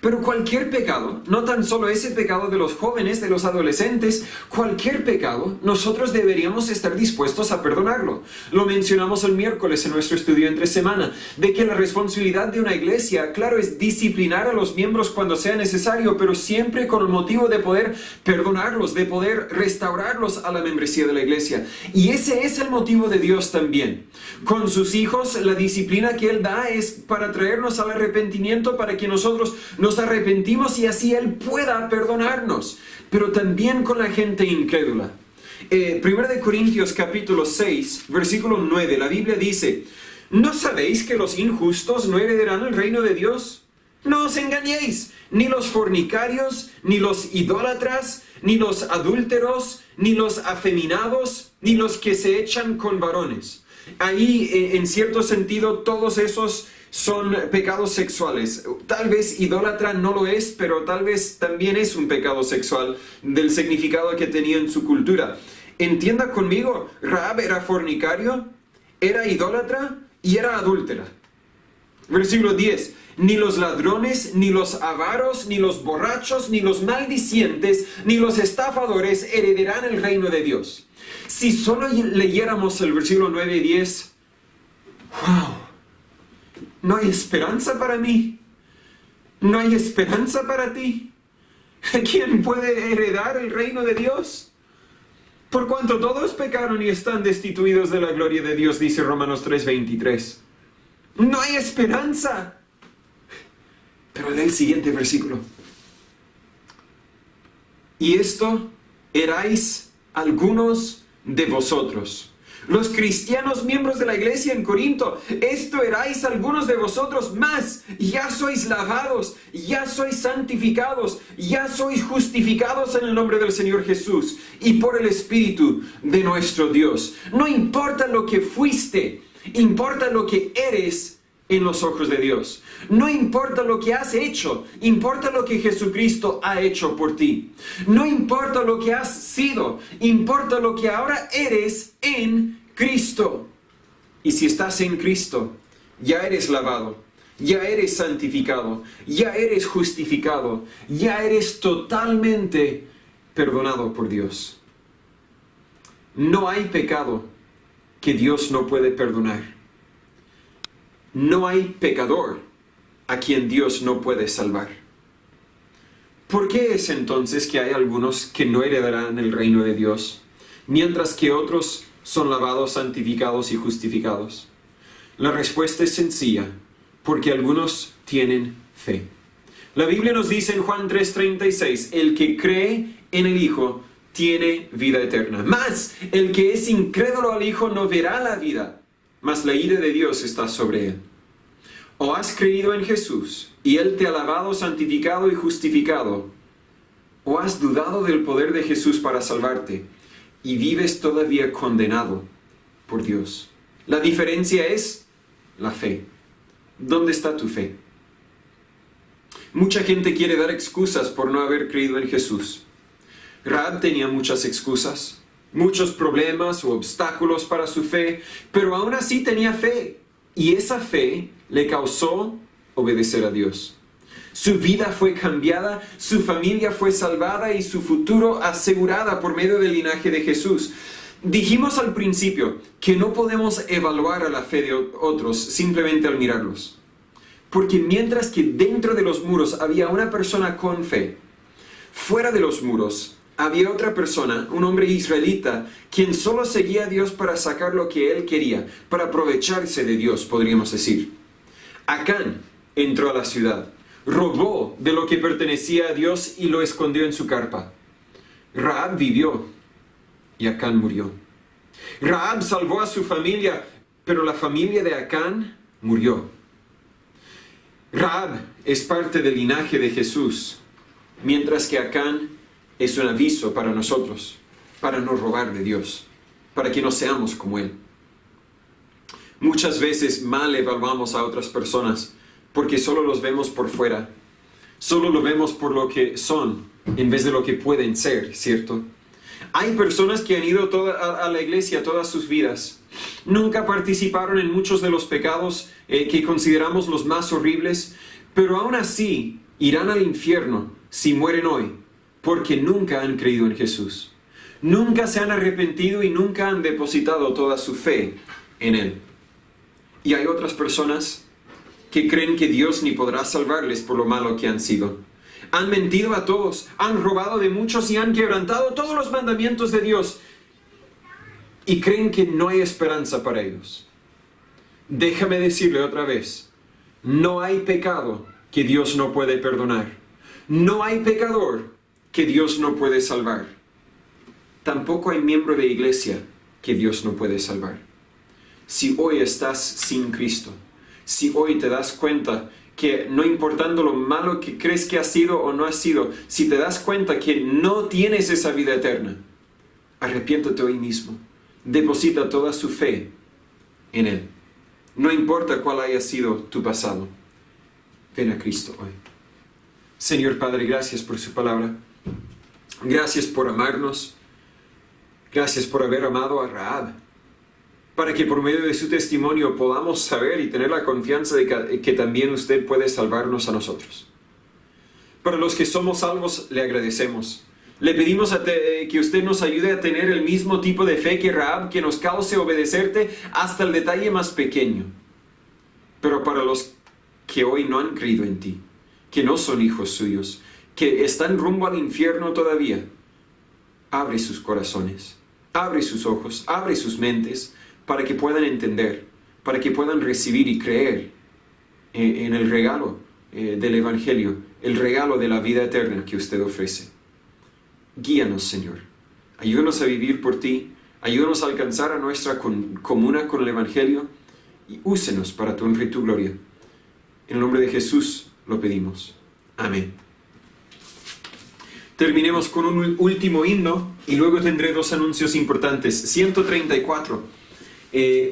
Pero cualquier pecado, no tan solo ese pecado de los jóvenes, de los adolescentes, cualquier pecado, nosotros deberíamos estar dispuestos a perdonarlo. Lo mencionamos el miércoles en nuestro estudio entre semana, de que la responsabilidad de una iglesia, claro, es disciplinar a los miembros cuando sea necesario, pero siempre con el motivo de poder perdonarlos, de poder restaurarlos a la membresía de la iglesia. Y ese es el motivo de Dios también. Con sus hijos, la disciplina que Él da es para traernos al arrepentimiento, para que nosotros nos arrepentimos y así Él pueda perdonarnos, pero también con la gente incrédula. 1 Corintios capítulo 6, versículo 9, la Biblia dice: ¿no sabéis que los injustos no heredarán el reino de Dios? No os engañéis, ni los fornicarios, ni los idólatras, ni los adúlteros, ni los afeminados, ni los que se echan con varones. Ahí, en cierto sentido, todos esos son pecados sexuales. Tal vez idólatra no lo es, pero tal vez también es un pecado sexual del significado que tenía en su cultura. Entienda conmigo, Rahab era fornicario, era idólatra y era adúltera. Versículo 10. Ni los ladrones, ni los avaros, ni los borrachos, ni los maldicientes, ni los estafadores heredarán el reino de Dios. Si solo leyéramos el versículo 9 y 10, ¡wow! No hay esperanza para mí. No hay esperanza para ti. ¿Quién puede heredar el reino de Dios? Por cuanto todos pecaron y están destituidos de la gloria de Dios, dice Romanos 3:23. No hay esperanza. Pero lee el siguiente versículo. Y esto erais algunos de vosotros. Los cristianos miembros de la iglesia en Corinto, esto erais algunos de vosotros, más ya sois lavados, ya sois santificados, ya sois justificados en el nombre del Señor Jesús y por el Espíritu de nuestro Dios. No importa lo que fuiste, importa lo que eres en los ojos de Dios. No importa lo que has hecho, importa lo que Jesucristo ha hecho por ti. No importa lo que has sido, importa lo que ahora eres en Cristo. Y si estás en Cristo, ya eres lavado, ya eres santificado, ya eres justificado, ya eres totalmente perdonado por Dios. No hay pecado que Dios no puede perdonar. No hay pecador a quien Dios no puede salvar. ¿Por qué es entonces que hay algunos que no heredarán el reino de Dios, mientras que otros son lavados, santificados y justificados? La respuesta es sencilla, porque algunos tienen fe. La Biblia nos dice en Juan 3:36, el que cree en el Hijo tiene vida eterna. Mas el que es incrédulo al Hijo no verá la vida, mas la ira de Dios está sobre él. O has creído en Jesús, y Él te ha lavado, santificado y justificado, o has dudado del poder de Jesús para salvarte, y vives todavía condenado por Dios. La diferencia es la fe? ¿Dónde está tu fe? Mucha gente quiere dar excusas por no haber creído en Jesús. Rahab tenía muchas excusas, muchos problemas o obstáculos para su fe, pero aún así tenía fe, y esa fe le causó obedecer a Dios. Su vida fue cambiada, su familia fue salvada y su futuro asegurada por medio del linaje de Jesús. Dijimos al principio que no podemos evaluar a la fe de otros simplemente al mirarlos. Porque mientras que dentro de los muros había una persona con fe, fuera de los muros había otra persona, un hombre israelita, quien solo seguía a Dios para sacar lo que él quería, para aprovecharse de Dios, podríamos decir. Acán entró a la ciudad, robó de lo que pertenecía a Dios y lo escondió en su carpa. Rahab vivió y Acán murió. Rahab salvó a su familia, pero la familia de Acán murió. Rahab es parte del linaje de Jesús, mientras que Acán es un aviso para nosotros, para no robar de Dios, para que no seamos como él. Muchas veces mal evaluamos a otras personas porque solo los vemos por fuera, solo lo vemos por lo que son en vez de lo que pueden ser, ¿cierto? Hay personas que han ido a la iglesia todas sus vidas, nunca participaron en muchos de los pecados que consideramos los más horribles, pero aún así irán al infierno si mueren hoy, porque nunca han creído en Jesús. Nunca se han arrepentido y nunca han depositado toda su fe en Él. Y hay otras personas que creen que Dios ni podrá salvarles por lo malo que han sido. Han mentido a todos, han robado de muchos y han quebrantado todos los mandamientos de Dios. Y creen que no hay esperanza para ellos. Déjame decirle otra vez, no hay pecado que Dios no puede perdonar. No hay pecador que Dios no puede salvar. Tampoco hay miembro de iglesia que Dios no puede salvar. Si hoy estás sin Cristo, si hoy te das cuenta que no importando lo malo que crees que has sido o no has sido, si te das cuenta que no tienes esa vida eterna, arrepiéntate hoy mismo. Deposita toda su fe en Él. No importa cuál haya sido tu pasado. Ven a Cristo hoy. Señor Padre, gracias por su palabra. Gracias por amarnos. Gracias por haber amado a Rahab, para que por medio de su testimonio podamos saber y tener la confianza de que también usted puede salvarnos a nosotros. Para los que somos salvos, le agradecemos. Le pedimos que usted nos ayude a tener el mismo tipo de fe que Rahab, que nos cause obedecerte hasta el detalle más pequeño. Pero para los que hoy no han creído en ti, que no son hijos suyos, que están rumbo al infierno todavía, abre sus corazones, abre sus ojos, abre sus mentes, para que puedan entender, para que puedan recibir y creer en el regalo del Evangelio, el regalo de la vida eterna que usted ofrece. Guíanos, Señor. Ayúdanos a vivir por ti, ayúdanos a alcanzar a nuestra comuna con el Evangelio y úsenos para tu honra y tu gloria. En el nombre de Jesús lo pedimos. Amén. Terminemos con un último himno y luego tendré dos anuncios importantes. 134.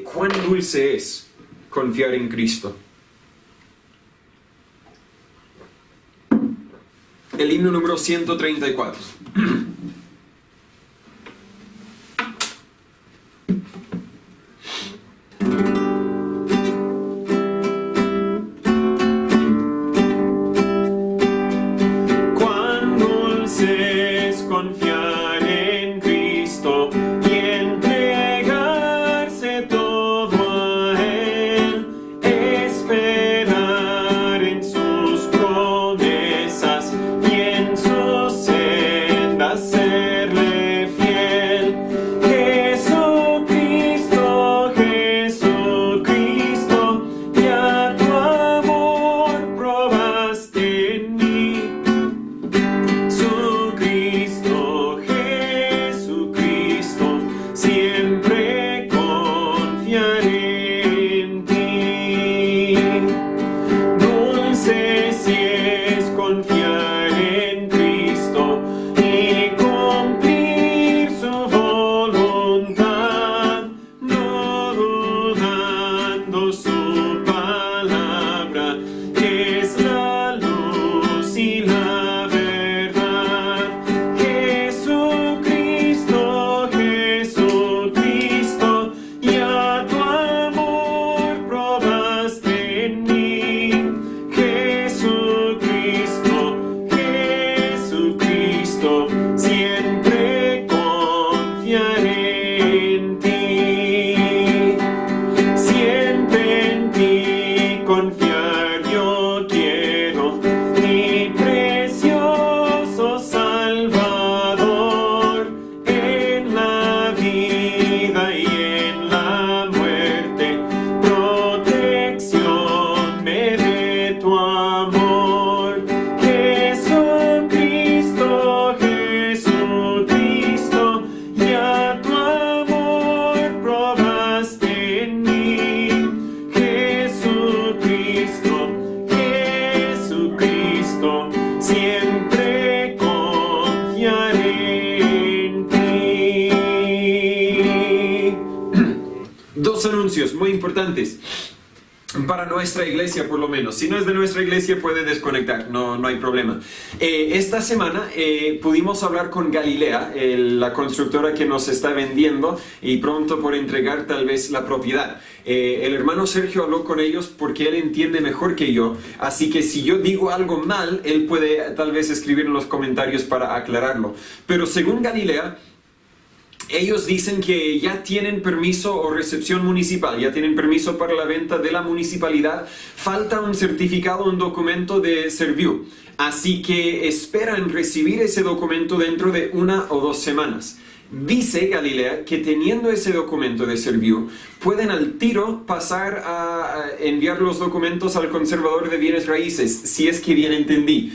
Cuán dulce es confiar en Cristo. El himno número 134. importantes para nuestra iglesia, por lo menos. Si no es de nuestra iglesia, puede desconectar, no hay problema. Esta semana pudimos hablar con Galilea, la constructora que nos está vendiendo y pronto por entregar tal vez la propiedad. El hermano Sergio habló con ellos porque él entiende mejor que yo, así que si yo digo algo mal, él puede tal vez escribir en los comentarios para aclararlo. Pero según Galilea, ellos dicen que ya tienen permiso o recepción municipal, ya tienen permiso para la venta de la municipalidad. Falta un certificado, un documento de Serviu. Así que esperan recibir ese documento dentro de 1 o 2 semanas. Dice Galilea que teniendo ese documento de Serviu, pueden al tiro pasar a enviar los documentos al conservador de bienes raíces, si es que bien entendí.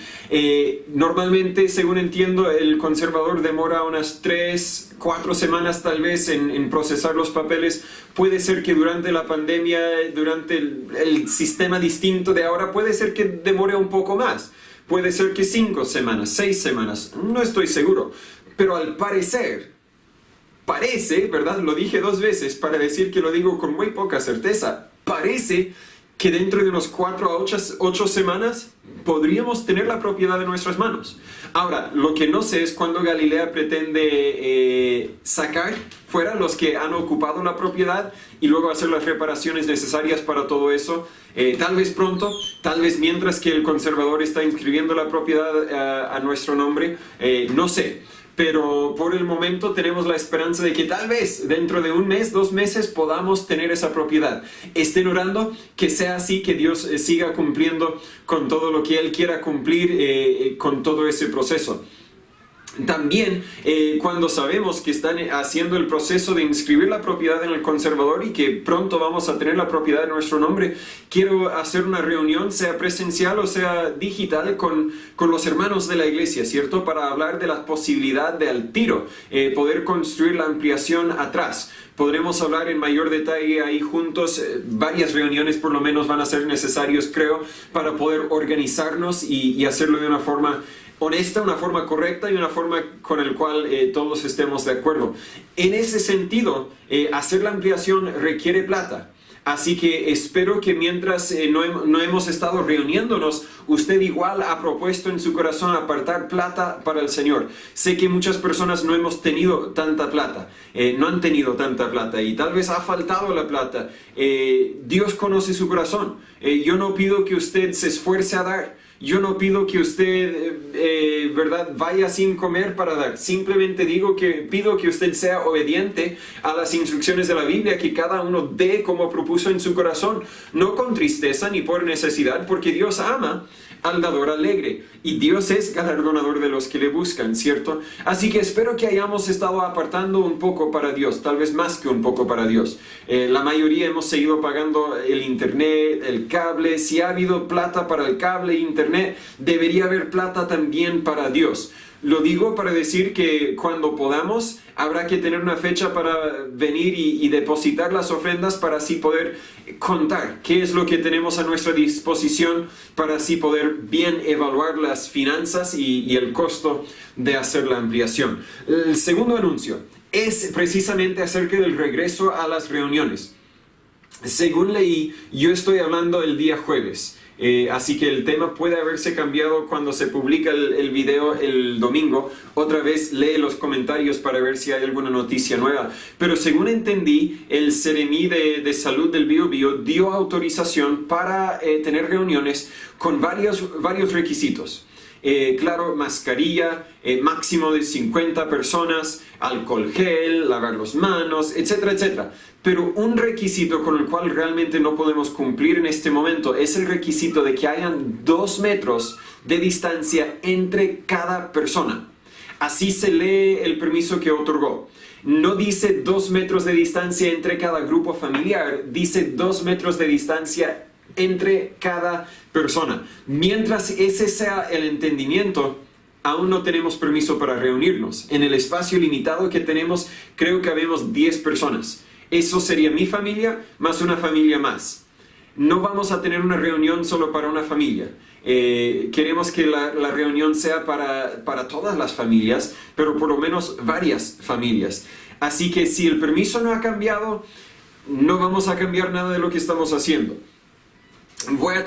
Normalmente, según entiendo, el conservador demora unas 3-4 semanas tal vez en procesar los papeles. Puede ser que durante la pandemia, durante el sistema distinto de ahora, puede ser que demore un poco más. Puede ser que 5 semanas, 6 semanas, no estoy seguro. Pero al parecer, parece, ¿verdad? Lo dije 2 veces para decir que lo digo con muy poca certeza. Parece que dentro de unos 4 a 8 semanas podríamos tener la propiedad en nuestras manos. Ahora, lo que no sé es cuándo Galilea pretende sacar fuera los que han ocupado la propiedad y luego hacer las reparaciones necesarias para todo eso. Tal vez pronto, tal vez mientras que el conservador está inscribiendo la propiedad a nuestro nombre, no sé. Pero por el momento tenemos la esperanza de que tal vez dentro de 1 mes, 2 meses podamos tener esa propiedad. Estén orando que sea así, que Dios siga cumpliendo con todo lo que Él quiera cumplir con todo ese proceso. También cuando sabemos que están haciendo el proceso de inscribir la propiedad en el conservador y que pronto vamos a tener la propiedad en nuestro nombre, quiero hacer una reunión, sea presencial o sea digital, con los hermanos de la iglesia, ¿cierto? Para hablar de la posibilidad de al tiro poder construir la ampliación atrás. Podremos hablar en mayor detalle ahí juntos. Varias reuniones por lo menos van a ser necesarios, creo, para poder organizarnos y hacerlo de una forma honesta, una forma correcta y una forma con la cual todos estemos de acuerdo. En ese sentido, hacer la ampliación requiere plata. Así que espero que mientras no hemos estado reuniéndonos, usted igual ha propuesto en su corazón apartar plata para el Señor. Sé que muchas personas no hemos tenido tanta plata, no han tenido tanta plata y tal vez ha faltado la plata. Dios conoce su corazón. Yo no pido que usted se esfuerce a dar. Yo no pido que usted, ¿verdad?, vaya sin comer para dar. Simplemente pido que usted sea obediente a las instrucciones de la Biblia, que cada uno dé como propuso en su corazón, no con tristeza ni por necesidad, porque Dios ama al dador alegre y Dios es galardonador de los que le buscan, ¿cierto? Así que espero que hayamos estado apartando un poco para Dios, tal vez más que un poco para Dios. La mayoría hemos seguido pagando el internet, el cable. Si ha habido plata para el cable e internet, debería haber plata también para Dios. Lo digo para decir que cuando podamos, habrá que tener una fecha para venir y depositar las ofrendas para así poder contar qué es lo que tenemos a nuestra disposición, para así poder bien evaluar las finanzas y el costo de hacer la ampliación. El segundo anuncio es precisamente acerca del regreso a las reuniones. Según leí, yo estoy hablando el día jueves. Así que el tema puede haberse cambiado cuando se publica el video el domingo. Otra vez lee los comentarios para ver si hay alguna noticia nueva. Pero según entendí, el Seremi de Salud del Biobío dio autorización para tener reuniones con varios requisitos. Claro, mascarilla, máximo de 50 personas, alcohol gel, lavar las manos, etcétera, etcétera. Pero un requisito con el cual realmente no podemos cumplir en este momento es el requisito de que hayan 2 metros de distancia entre cada persona. Así se lee el permiso que otorgó. No dice 2 metros de distancia entre cada grupo familiar, dice 2 metros de distancia entre cada persona. Mientras ese sea el entendimiento, aún no tenemos permiso para reunirnos. En el espacio limitado que tenemos, creo que habemos 10 personas. Eso sería mi familia más una familia más. No vamos a tener una reunión solo para una familia. Queremos que la reunión sea para todas las familias, pero por lo menos varias familias. Así que si el permiso no ha cambiado, no vamos a cambiar nada de lo que estamos haciendo. Voy a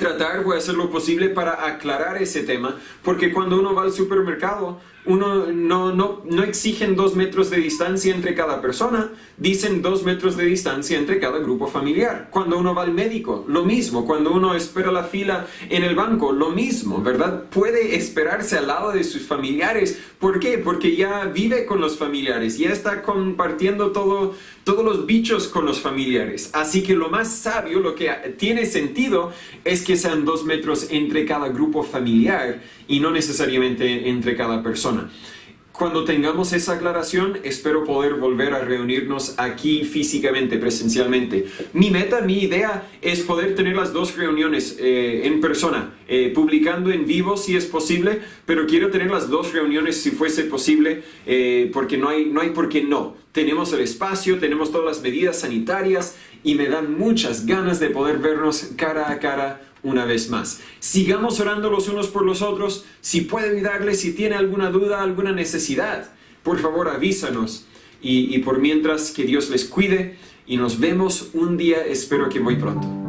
hacer lo posible para aclarar ese tema, porque cuando uno va al supermercado, uno no exigen 2 metros de distancia entre cada persona, dicen 2 metros de distancia entre cada grupo familiar. Cuando uno va al médico, lo mismo. Cuando uno espera la fila en el banco, lo mismo, ¿verdad? Puede esperarse al lado de sus familiares. ¿Por qué? Porque ya vive con los familiares, ya está compartiendo todos los bichos con los familiares. Así que lo más sabio, lo que tiene sentido, es que sean 2 metros entre cada grupo familiar y no necesariamente entre cada persona. Cuando tengamos esa aclaración, espero poder volver a reunirnos aquí físicamente, presencialmente. Mi meta, mi idea es poder tener las 2 reuniones en persona, publicando en vivo si es posible, pero quiero tener las 2 reuniones si fuese posible, porque no hay por qué no. Tenemos el espacio, tenemos todas las medidas sanitarias y me dan muchas ganas de poder vernos cara a cara una vez más. Sigamos orando los unos por los otros. Si puede ayudarle, si tiene alguna duda, alguna necesidad, por favor avísanos. Y por mientras, que Dios les cuide y nos vemos un día, espero que muy pronto.